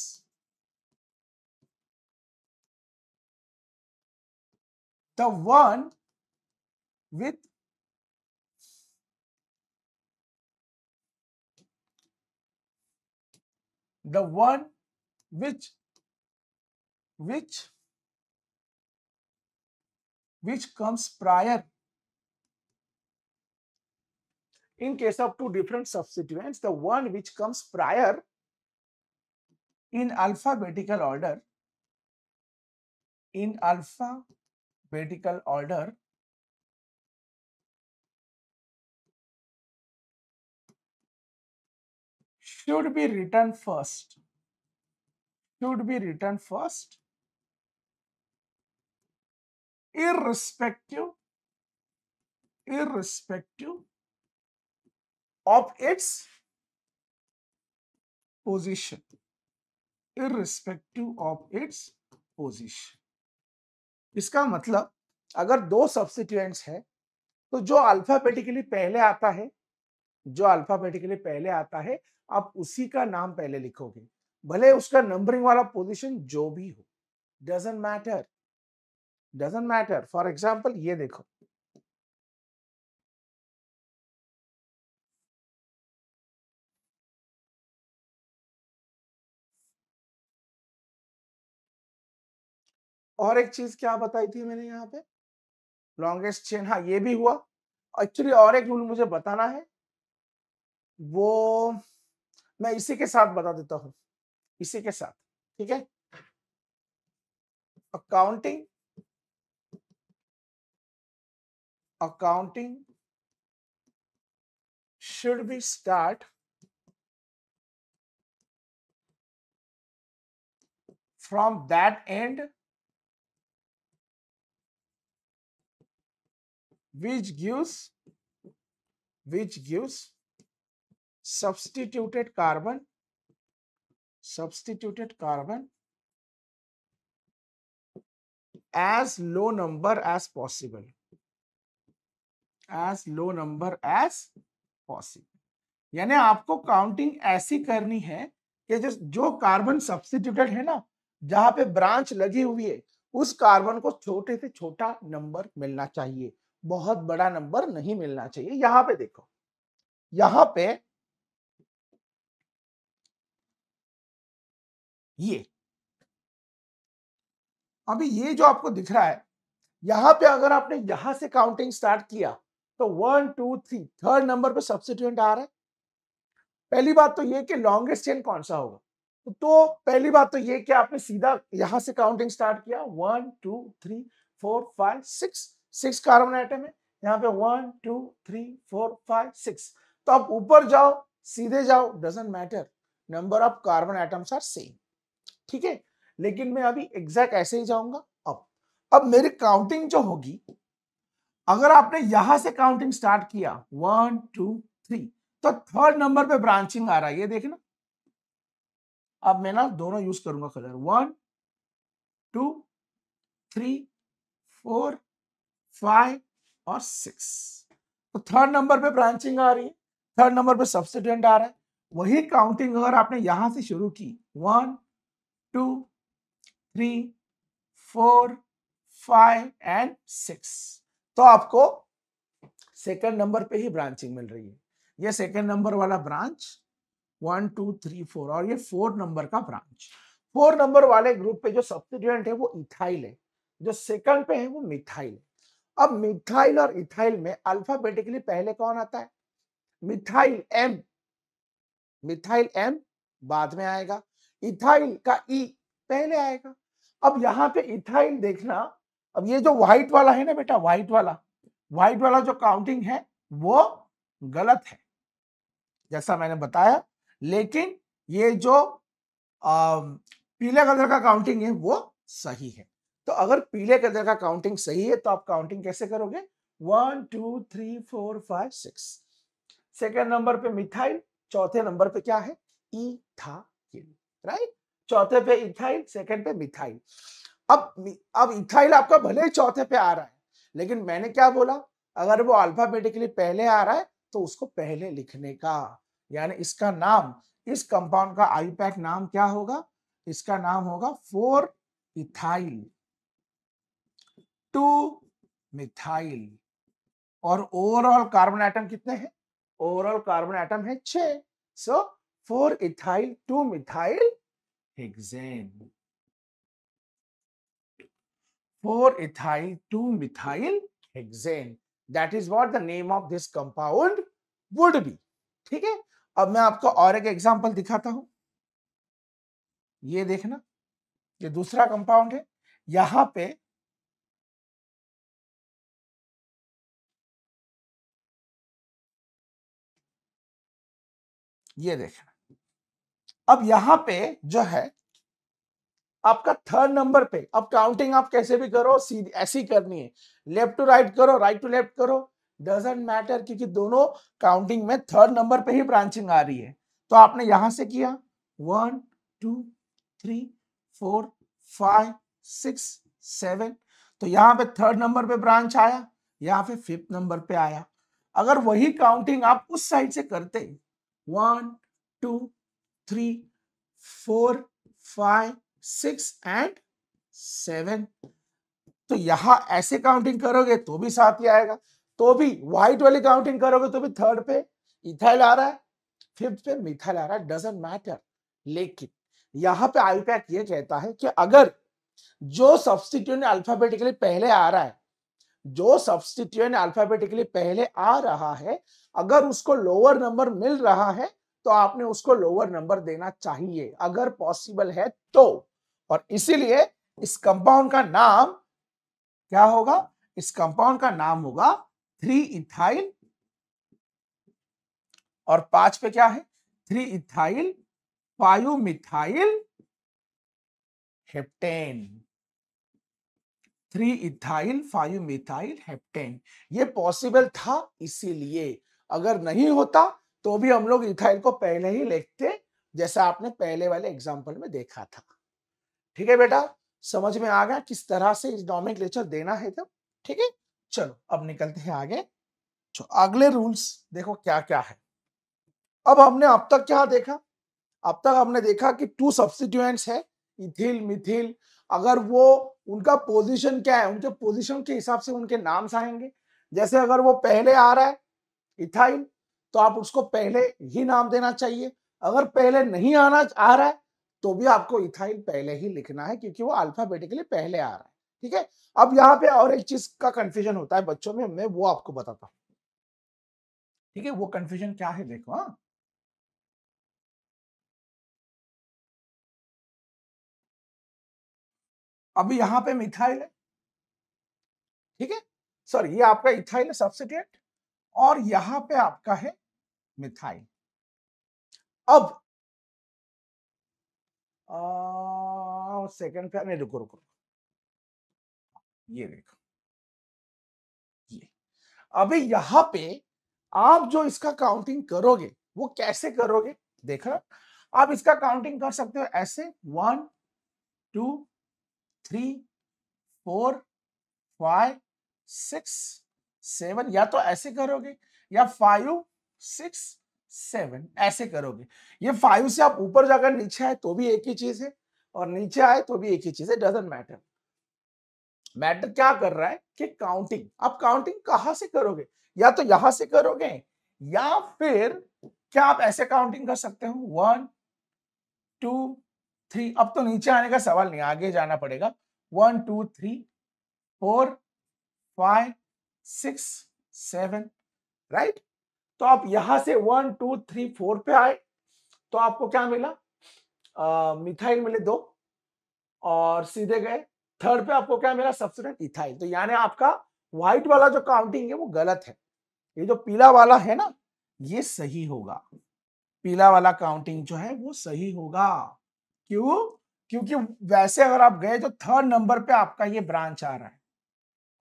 the one with the one which comes prior, in case of two different substituents, the one which comes prior in alphabetical order, in alphabetical order, should be written first, should be written first, irrespective of its position, irrespective of its position। इसका मतलब अगर दो substituents है तो जो alphabetically पहले आता है, जो अल्फाबेटिकली पहले आता है, आप उसी का नाम पहले लिखोगे, भले उसका नंबरिंग वाला पोजीशन जो भी हो, doesn't matter, doesn't matter. For example ये देखो, और एक चीज क्या बताई थी मैंने यहाँ पे, लॉन्गेस्ट चेन, हाँ ये भी हुआ। एक्चुअली और एक रूल मुझे बताना है, वो मैं इसी के साथ बता देता हूं, इसी के साथ, ठीक है। Accounting should be start from that end which gives substituted carbon as low number as possible, as low number as possible। यानी आपको काउंटिंग ऐसी करनी है कि जो कार्बन सब्स्टिट्यूटेड है ना, जहां पे ब्रांच लगी हुई है, उस कार्बन को छोटे से छोटा नंबर मिलना चाहिए, बहुत बड़ा नंबर नहीं मिलना चाहिए। यहां पे देखो, यहां पे ये अभी ये जो आपको दिख रहा है, यहां पे अगर आपने यहां से काउंटिंग स्टार्ट किया तो 1 2 3 थर्ड नंबर पे सब्स्टिट्यूएंट आ रहा है। पहली बात तो ये कि लॉन्गेस्ट चेन कौन सा होगा, तो पहली बात तो ये कि आपने सीधा यहां से काउंटिंग स्टार्ट किया, 1 2 3 4 5 6 कार्बन आइटम है यहाँ पे, 1 2 3 4 5 6। तो आप ऊपर जाओ, सीधे जाओ, doesn't matter, number of carbon items are same, ठीक है। लेकिन मैं अभी एग्जैक्ट ऐसे ही जाऊंगा। अब मेरी काउंटिंग जो होगी, अगर आपने यहां से काउंटिंग स्टार्ट किया 1 2 3, तो थर्ड नंबर पे ब्रांचिंग आ रहा है, ये देखना। अब मैं ना दोनों यूज करूंगा कलर, 1 2 3 4 5 और 6, तो थर्ड नंबर पे ब्रांचिंग आ रही है। थर्ड नंबर पे सब्स्टिट्यूएंट आ रहा है, वही काउंटिंग अगर आपने यहां से शुरू की 1 2 3 4 5 एंड 6, तो आपको सेकंड नंबर पे ही ब्रांचिंग मिल रही है। ये सेकंड नंबर वाला ब्रांच 1 2 3 4 और ये 4 नंबर का ब्रांच। 4 नंबर वाले ग्रुप पे जो सब्स्टिट्यूएंट है वो इथाइल है, जो सेकंड पे है वो मिथाइल है। अब मिथाइल और इथाइल में अल्फाबेटिकली पहले कौन आता है? मिथाइल एम, मिथाइल एम बाद में आएगा, इथाइल का ई पहले आएगा। अब यहां पे इथाइल देखना, अब ये जो व्हाइट वाला है ना बेटा, व्हाइट वाला जो काउंटिंग है वो गलत है जैसा मैंने बताया, लेकिन ये जो पीले कलर का काउंटिंग है वो सही है। तो अगर पीले कलर का काउंटिंग सही है तो आप काउंटिंग कैसे करोगे? 1 2 3 4 5 6। सेकेंड नंबर पे मिथाइल, चौथे नंबर पे क्या है? Ethyl, right? चौथे पे इथाइल, सेकंड पे मिथाइल। अब इथाइल आपका भले ही चौथे पे आ रहा है, लेकिन मैंने क्या बोला, अगर वो अल्फाबेटिकली पहले आ रहा है तो उसको पहले लिखने का, यानी इसका नाम, इस कंपाउंड का आईपैक नाम क्या होगा? इसका नाम होगा 4 इथाइल 2 मिथाइल। और ओवरऑल कार्बन एटम कितने हैं? ओवरऑल कार्बन एटम है 6। सो 4 ethyl 2 methyl hexane, 4 ethyl 2 methyl hexane, that is what the name of this compound would be। ठीक है, अब मैं आपको और एक एग्जांपल दिखाता हूं। ये देखना, ये दूसरा कंपाउंड है, यहां पे ये देखना, अब यहां पे जो है आपका थर्ड नंबर पे, अब काउंटिंग आप कैसे भी करो, सीधी ऐसी करनी है, लेफ्ट टू राइट करो, राइट टू लेफ्ट करो, डजंट मैटर, क्योंकि दोनों काउंटिंग में थर्ड नंबर पे ही ब्रांचिंग आ रही है। तो आपने यहां से किया 1 2 3 4 5 6 7, तो यहां पे थर्ड नंबर पे ब्रांच आया, यहां पे फिफ्थ नंबर पे आया। अगर वही काउंटिंग आप उस साइड से करते 1 2 3 4 5 6 एंड 7, तो यहां ऐसे काउंटिंग करोगे तो भी साथ ही आएगा, तो भी व्हाइट वाली काउंटिंग करोगे तो भी थर्ड पे इथाइल आ रहा है, फिफ्थ पे मिथाइल आ रहा है, डजंट मैटर। लेकिन यहां पे आईपैक ये कहता है कि अगर जो सब्स्टिट्यूएंट अल्फाबेटिकली पहले आ रहा है, जो सब्स्टिट्यूएंट अल्फाबेटिकली पहले आ रहा है, अगर उसको लोअर नंबर मिल रहा है तो आपने उसको लोअर नंबर देना चाहिए, अगर पॉसिबल है तो। और इसीलिए इस कंपाउंड का नाम क्या होगा? इस कंपाउंड का नाम होगा 3 इथाइल, और 5 पे क्या है? 3 ethyl 5 methyl heptane, 3 ethyl 5 methyl heptane. ये पॉसिबल था इसीलिए, अगर नहीं होता तो भी हम लोग इथाइल को पहले ही लिखते, जैसा आपने पहले वाले एग्जांपल में देखा था। ठीक है बेटा, समझ में आ गया किस तरह से इस नॉमेनक्लेचर देना है तब? ठीक है, चलो अब निकलते हैं आगे। अगले रूल्स देखो क्या क्या है। अब हमने अब तक क्या देखा? अब तक हमने देखा कि 2 सब्स्टिट्यूएंट्स है, इथिल मिथिल, अगर वो उनका पोजीशन क्या है, उनके पोजीशन के हिसाब से उनके नाम्स आएंगे। जैसे अगर वो पहले आ रहा है इथाइल, तो आप उसको पहले ही नाम देना चाहिए, अगर पहले नहीं आ रहा है तो भी आपको इथाइल पहले ही लिखना है, क्योंकि वो अल्फाबेटिकली पहले आ रहा है। ठीक है, अब यहाँ पे और एक चीज का कंफ्यूजन होता है बच्चों में, मैं वो आपको बताता हूँ। ठीक है, वो कंफ्यूजन क्या है देखो। हाँ, अभी यहाँ पे मिथाइल है, ठीक है, सॉरी ये आपका इथाइल है सब्स्टिट्यूएंट, और यहां पे आपका है मिथाइल। अब सेकंड पे नहीं, रुको रुको, ये देखो, ये अभी यहां पे आप जो इसका काउंटिंग करोगे वो कैसे करोगे? देखना, आप इसका काउंटिंग कर सकते हो ऐसे 1 2 3 4 5 6 7, या तो ऐसे करोगे या 5 6 7 ऐसे करोगे। ये 5 से आप ऊपर जाकर नीचे आए तो भी एक ही चीज है और नीचे आए तो भी एक ही चीज है, डजंट मैटर। मैटर क्या कर रहा है कि काउंटिंग। आप काउंटिंग कहां से करोगे? या तो यहां से करोगे या फिर क्या आप ऐसे काउंटिंग कर सकते हो 1 2 3। अब तो नीचे आने का सवाल नहीं, आगे जाना पड़ेगा। 1 2 3 4 5 6 7, राइट। तो आप यहां से 1 2 3 4 पे आए तो आपको क्या मिला? मिथाइल मिले 2 और सीधे गए। थर्ड पे आपको क्या मिला? Substituent ethyl. तो यानी आपका व्हाइट वाला जो काउंटिंग है वो गलत है। ये जो पीला वाला है ना, ये सही होगा। पीला वाला काउंटिंग जो है वो सही होगा। क्यों? क्योंकि वैसे अगर आप गए तो थर्ड नंबर पे आपका ये ब्रांच आ रहा है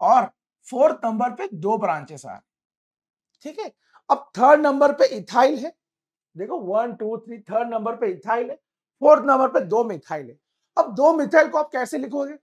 और फोर्थ नंबर पे 2 ब्रांचेस आ रहे हैं, ठीक है। अब थर्ड नंबर पे इथाइल है, देखो 1 2 3, थर्ड नंबर पे इथाइल है, फोर्थ नंबर पे 2 मिथाइल है। अब 2 मिथाइल को आप कैसे लिखोगे?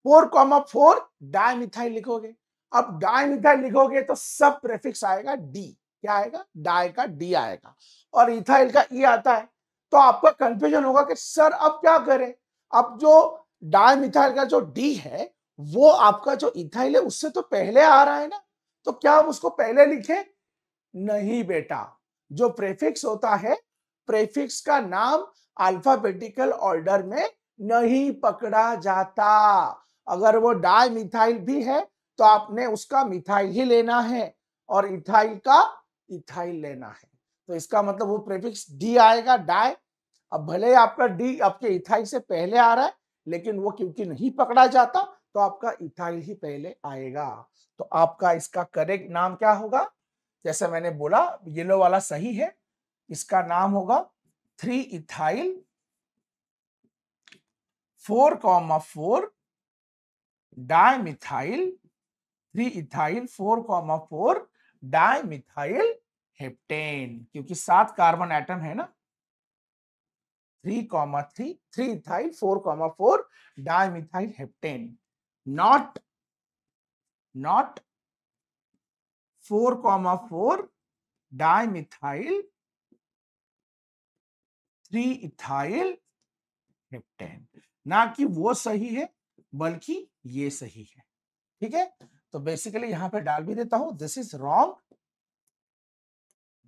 4,4 डाइमिथाइल लिखोगे। अब डाइमिथाइल लिखोगे तो सब प्रेफिक्स आएगा डी। क्या आएगा? डाई का डी आएगा और इथाइल का ई आता है। तो आपका कंफ्यूजन होगा कि सर अब क्या करें? अब जो डाइमिथाइल का जो डी है वो आपका जो इथाइल है उससे तो पहले आ रहा है ना, तो क्या हम उसको पहले लिखें? नहीं बेटा, जो प्रेफिक्स होता है, प्रेफिक्स का नाम अल्फाबेटिकल ऑर्डर में नहीं पकड़ा जाता। अगर वो डाई मिथाइल भी है तो आपने उसका मिथाइल ही लेना है और इथाइल का इथाइल लेना है। तो इसका मतलब वो प्रेफिक्स डी आएगा, डाई। अब भले ही आपका डी आपके इथाइल से पहले आ रहा है लेकिन वो क्योंकि नहीं पकड़ा जाता तो आपका इथाइल ही पहले आएगा। तो आपका इसका करेक्ट नाम क्या होगा? जैसे मैंने बोला येलो वाला सही है, इसका नाम होगा 3 ethyl 4,4 dimethyl 3 ethyl 4,4 dimethyl heptane, क्योंकि 7 कार्बन एटम है ना। 3 ethyl 4,4 dimethyl heptane, not 4,4 dimethyl 3 ethyl heptane. ना कि वो सही है बल्कि ये सही है, ठीक है। तो बेसिकली यहां पे डाल भी देता हूं, this is wrong,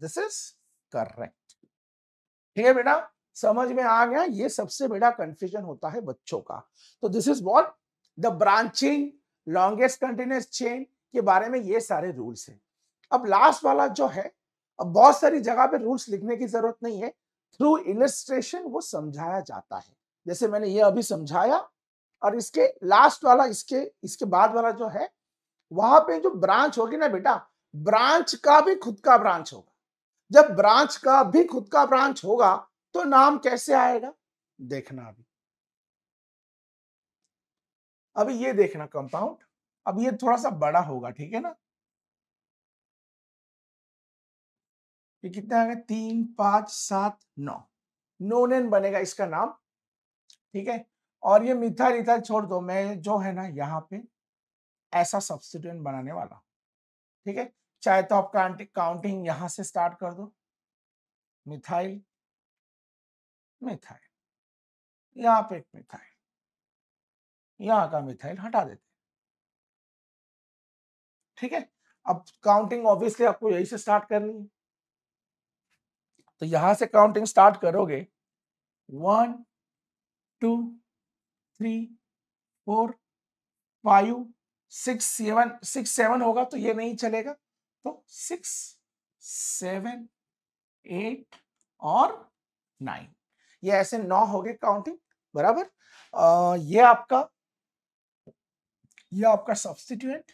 this is correct. ठीक है बेटा, समझ में आ गया? ये सबसे बड़ा कंफ्यूजन होता है बच्चों का। तो this is what the branching longest continuous chain के बारे में ये सारे रूल्स है। अब लास्ट वाला जो है, अब बहुत सारी जगह पे रूल्स लिखने की जरूरत नहीं है, थ्रू इलस्ट्रेशन वो समझाया जाता है। जैसे मैंने ये अभी समझाया और इसके लास्ट वाला, इसके बाद वाला जो है, वहां पे जो ब्रांच होगी ना बेटा, ब्रांच का भी खुद का ब्रांच होगा। जब ब्रांच का भी खुद का ब्रांच होगा तो नाम कैसे आएगा? देखना अभी ये देखना कंपाउंड। अब ये थोड़ा सा बड़ा होगा, ठीक है ना। ये कितना आ गया? 3 5 7 9, नोनेन बनेगा इसका नाम, ठीक है। और ये मिथाइल इथाइल छोड़ दो, मैं जो है ना यहाँ पे ऐसा सब्स्टिट्यूएंट बनाने वाला, ठीक है। चाहे तो आप काउंटिंग यहां से स्टार्ट कर दो, मिथाइल मिथाइल, यहाँ पे एक मिथाइल, यहाँ का मिथाइल हटा देते, ठीक है। अब काउंटिंग ऑब्वियसली आपको यही से स्टार्ट करनी है, तो यहां से काउंटिंग स्टार्ट करोगे 1 2 3 4 5 6 7 होगा तो ये नहीं चलेगा, तो 6 7 8 और 9, ये ऐसे 9 हो गए काउंटिंग, बराबर। ये आपका सब्स्टिट्यूएंट,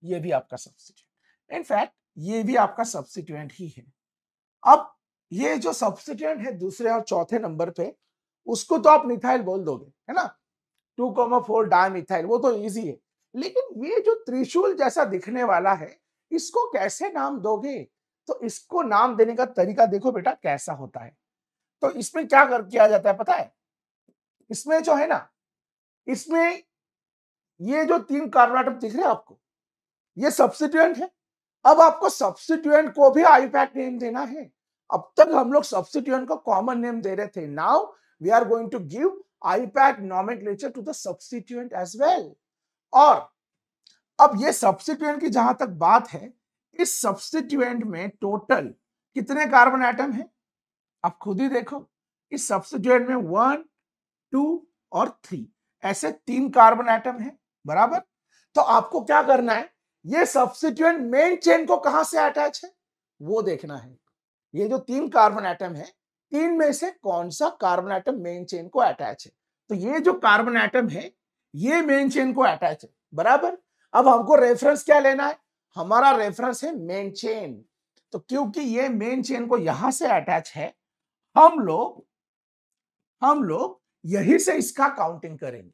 ये भी आपका सब्स्टिट्यूएंट, इनफैक्ट ये भी आपका सब्स्टिट्यूएंट ही है। अब ये जो सब्स्टिट्यूएंट है दूसरे और चौथे नंबर पे, उसको तो आप मिथाइल बोल दोगे, है ना, 2,4 डाइमिथाइल, वो तो इजी है। लेकिन ये जो त्रिशूल जैसा दिखने वाला है, इसको कैसे नाम दोगे? तो इसको नाम देने का तरीका देखो बेटा कैसा होता है। तो इसमें क्या कर किया जाता है पता है? इसमें जो है ना, इसमें ये जो 3 कार्बन एटम दिख रहे हैं आपको, ये सब्स्टिट्यूएंट है अब आपको सब्स्टिट्यूएंट को भी आईपैक नेम देना है। अब तक हम लोग सब्स्टिट्यूएंट को कॉमन नेम दे रहे थे, now we are going to give IUPAC nomenclature to the substituent as well. और अब ये सब्स्टिट्यूएंट की जहां तक बात है, इस सब्स्टिट्यूएंट में टोटल कितने कार्बन एटम है आप खुद ही देखो। इस सब्स्टिट्यूएंट में 1, 2 और 3 ऐसे 3 कार्बन एटम है, बराबर। तो आपको क्या करना है, ये सब्स्टिट्यूएंट मेन चेन को कहां से अटैच है वो देखना है। ये जो 3 कार्बन एटम है, 3 में से कौन सा कार्बन एटम मेन चेन को अटैच है। तो ये जो कार्बन एटम है ये मेन चेन को अटैच है, बराबर। अब हमको रेफरेंस क्या लेना है, हमारा रेफरेंस है मेन चेन। तो क्योंकि ये मेन चेन को यहां से अटैच है, हम लोग यही से इसका काउंटिंग करेंगे।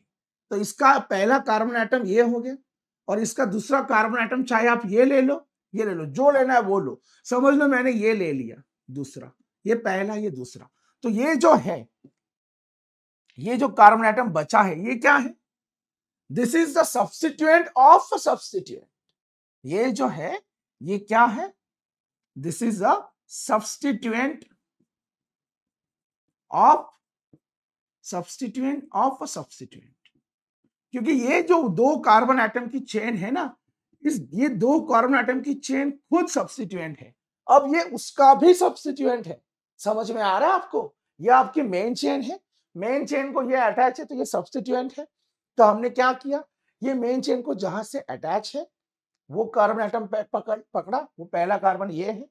तो इसका पहला कार्बन एटम ये हो गया और इसका दूसरा कार्बन एटम चाहे आप ये ले लो, ये ले लो, जो लेना है वो लो। समझ लो मैंने ये ले लिया दूसरा, ये पहला, ये दूसरा। तो ये जो है, ये जो कार्बन एटम बचा है ये क्या है, this is the substituent of substituent. ये जो है ये क्या है, this is the substituent of a substituent. क्योंकि ये जो 2 कार्बन एटम की चेन है ना, ये 2 कार्बन एटम की चेन खुद सब्स्टिट्यूएंट है। अब ये उसका भी सब्स्टिट्यूएंट है। समझ में आ रहा है आपको, ये आपकी मेन चेन है, मेन चेन को ये अटैच है तो ये सब्स्टिट्यूएंट है। तो हमने क्या किया, ये मेन चेन को जहां से अटैच है वो कार्बन एटम पकड़ा, वो पहला कार्बन ये है,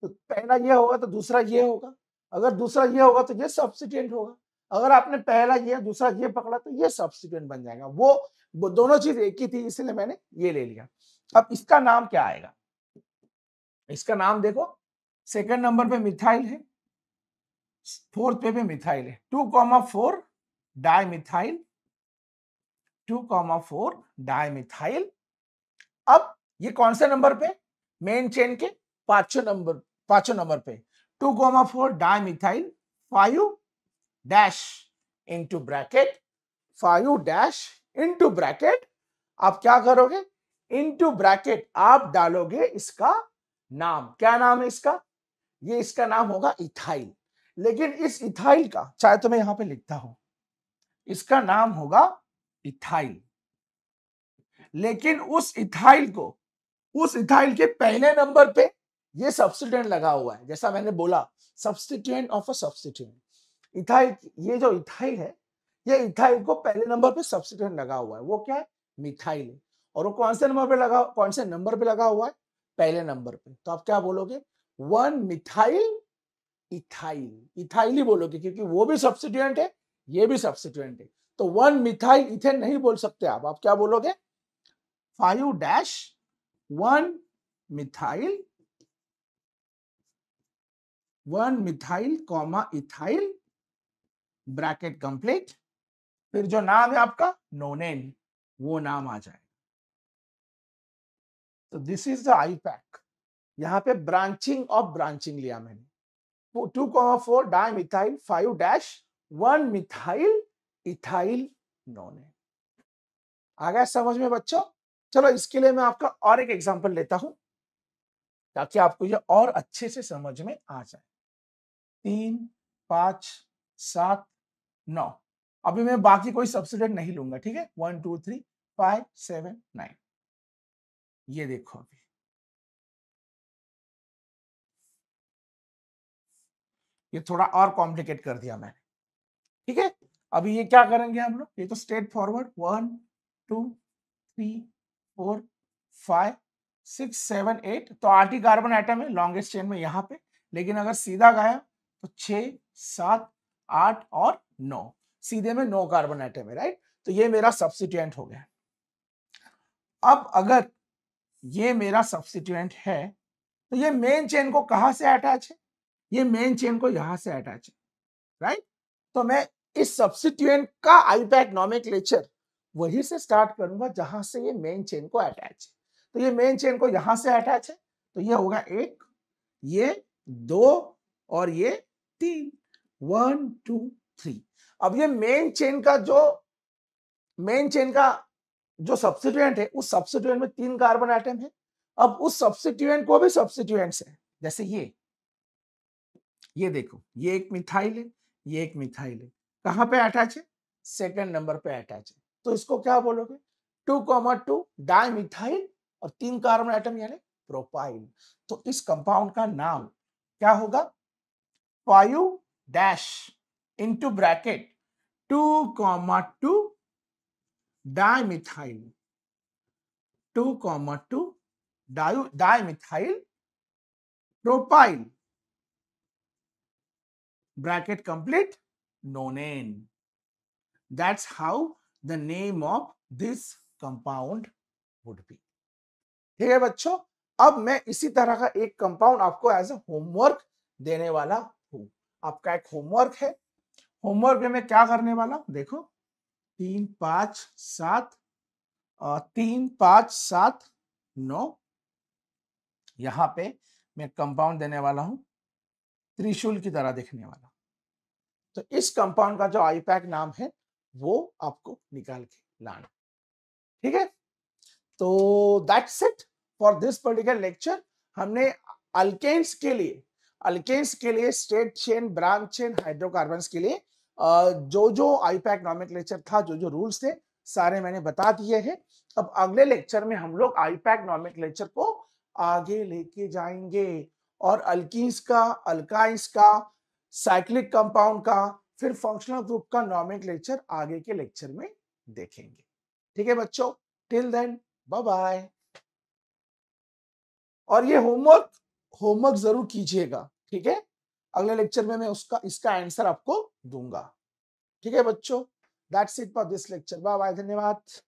तो पहला ये होगा तो दूसरा ये होगा, अगर दूसरा ये होगा तो ये सब्स्टिट्यूएंट होगा, अगर आपने पहला ये दूसरा ये पकड़ा तो ये सब्स्टिट्यूएंट बन जाएगा। वो दोनों चीज एक ही थी इसलिए मैंने ये ले लिया। अब इसका नाम क्या आएगा, इसका नाम देखो, सेकंड नंबर पे मिथाइल है, फोर्थ पे भी मिथाइल है, 2,4 डाइमिथाइल, 2,4 डाइमिथाइल। अब ये कौन से नंबर पे, मेन चेन के पांचों नंबर पे 2,4 dimethyl 5 dash into bracket, 5 dash into bracket. आप क्या करोगे, इंटू ब्रैकेट आप डालोगे इसका नाम। क्या नाम है इसका, ये इसका नाम होगा इथाइल। लेकिन इस इथाइल का, चाहे तो मैं यहां पे लिखता हूं, इसका नाम होगा इथाइल। लेकिन उस इथाइल के पहले नंबर पे ये सब्स्टिट्यूएंट लगा हुआ है। जैसा मैंने बोला, substituent of a substituent. Ethyl, ये जो इथाइल है, ये इथाइल को पहले नंबर पे सब्स्टिट्यूएंट लगा हुआ है, वो क्या है, मिथाइल है। और वो कौन से नंबर पे लगा हुआ है, पहले नंबर पे। तो आप क्या बोलोगे, 1 मिथाइल इथाइल, इथाइल ही बोलोगे क्योंकि वो भी सब्स्टिट्यूएंट है, ये भी सब्स्टिट्यूएंट है। तो 1 मिथाइल इथेन नहीं बोल सकते आप क्या बोलोगे, 5 dash 1 methyl comma ethyl, bracket complete. फिर जो नाम है आपका नोनेन, वो नाम आ जाएगा। तो दिस इज द आईपैक। यहां पे ब्रांचिंग लिया मैंने, 2,4 dimethyl 5 dash 1 methyl ethyl nonene. आ गया समझ में बच्चों। चलो इसके लिए मैं आपका और एक एग्जांपल लेता हूं ताकि आपको ये और अच्छे से समझ में आ जाए। 3, 5, 7, 9। अभी मैं बाकी कोई सब्स्टिट्यूएंट नहीं लूंगा, ठीक है। 1, 2, 3, 5, 7, 9। ये देखो, अभी ये थोड़ा और कॉम्प्लिकेट कर दिया मैंने, ठीक है। अभी ये क्या करेंगे हम लोग, ये तो स्ट्रेट फॉरवर्ड 1, 2, 3, 4, 5, 6, 7, 8। तो 8 ही कार्बन एटम है लॉन्गेस्ट चेन में यहाँ पे। लेकिन अगर सीधा गया तो 6, 7, 8 और 9, सीधे में 9 कार्बन एटम है, राइट। तो ये मेरा सब्स्टिट्यूएंट हो गया। अब अगर ये मेरा सब्स्टिट्यूएंट है तो ये मेन चेन को कहां से अटैच है, ये मेन चेन को यहां से अटैच है, राइट। तो मैं इस सब्स्टिट्यूएंट का आईपैक नॉमेनक्लेचर वहीं से स्टार्ट करूंगा जहां से ये मेन चेन को अटैच है। तो ये मेन चेन को यहां से अटैच है, तो ये होगा 1, ये 2 और ये 3, 1, 2, 3। अब ये मेन चेन का जो सब्स्टिट्यूएंट है, उस सब्स्टिट्यूएंट में 3 कार्बन एटम है, अब उस सब्स्टिट्यूएंट को भी सब्स्टिट्यूएंट से, जैसे ये देखो, ये एक मिथाइल है, ये एक मिथाइल है, कहां पे अटैच है? सेकंड नंबर पे अटैच है। तो इसको क्या बोलोगे? 2,2 डाइमिथाइल और 3 कार्बन एटम यानी प्रोपाइल। तो इस कंपाउंड का नाम क्या होगा? 5 dash into bracket 2,2 dimethyl, 2,2 dimethyl propyl, bracket complete, nonane. That's how the name of this compound would be. ठीक है बच्चों, अब मैं इसी तरह का एक कंपाउंड आपको एज ए होमवर्क देने वाला हूं। आपका एक होमवर्क है, होमवर्क में मैं क्या करने वाला हूं, देखो 3, 5, 7, 3, 5, 7, 9, यहां पे मैं कंपाउंड देने वाला हूं, त्रिशूल की तरह दिखने वाला। तो इस कंपाउंड का जो आईपैक नाम है वो आपको निकाल के लाना, ठीक है। तो that's it for this particular lecture. हमने अल्केन्स के लिए straight chain, branch chain, hydrocarbons के लिए जो जो आईपैक नॉमेनक्लेचर था, जो जो रूल्स थे, सारे मैंने बता दिए हैं। अब अगले लेक्चर में हम लोग आईपैक नॉमेनक्लेचर को आगे लेके जाएंगे और अल्कीन्स का, अल्काइंस का, साइक्लिक कंपाउंड का, फिर फंक्शनल ग्रुप का नॉमेनक्लेचर आगे के लेक्चर में देखेंगे। ठीक है बच्चों, टिल देन बाय बाय। और ये होमवर्क जरूर कीजिएगा, ठीक है। अगले लेक्चर में मैं इसका आंसर आपको दूंगा, ठीक है बच्चों। That's it for this lecture, bye bye, धन्यवाद।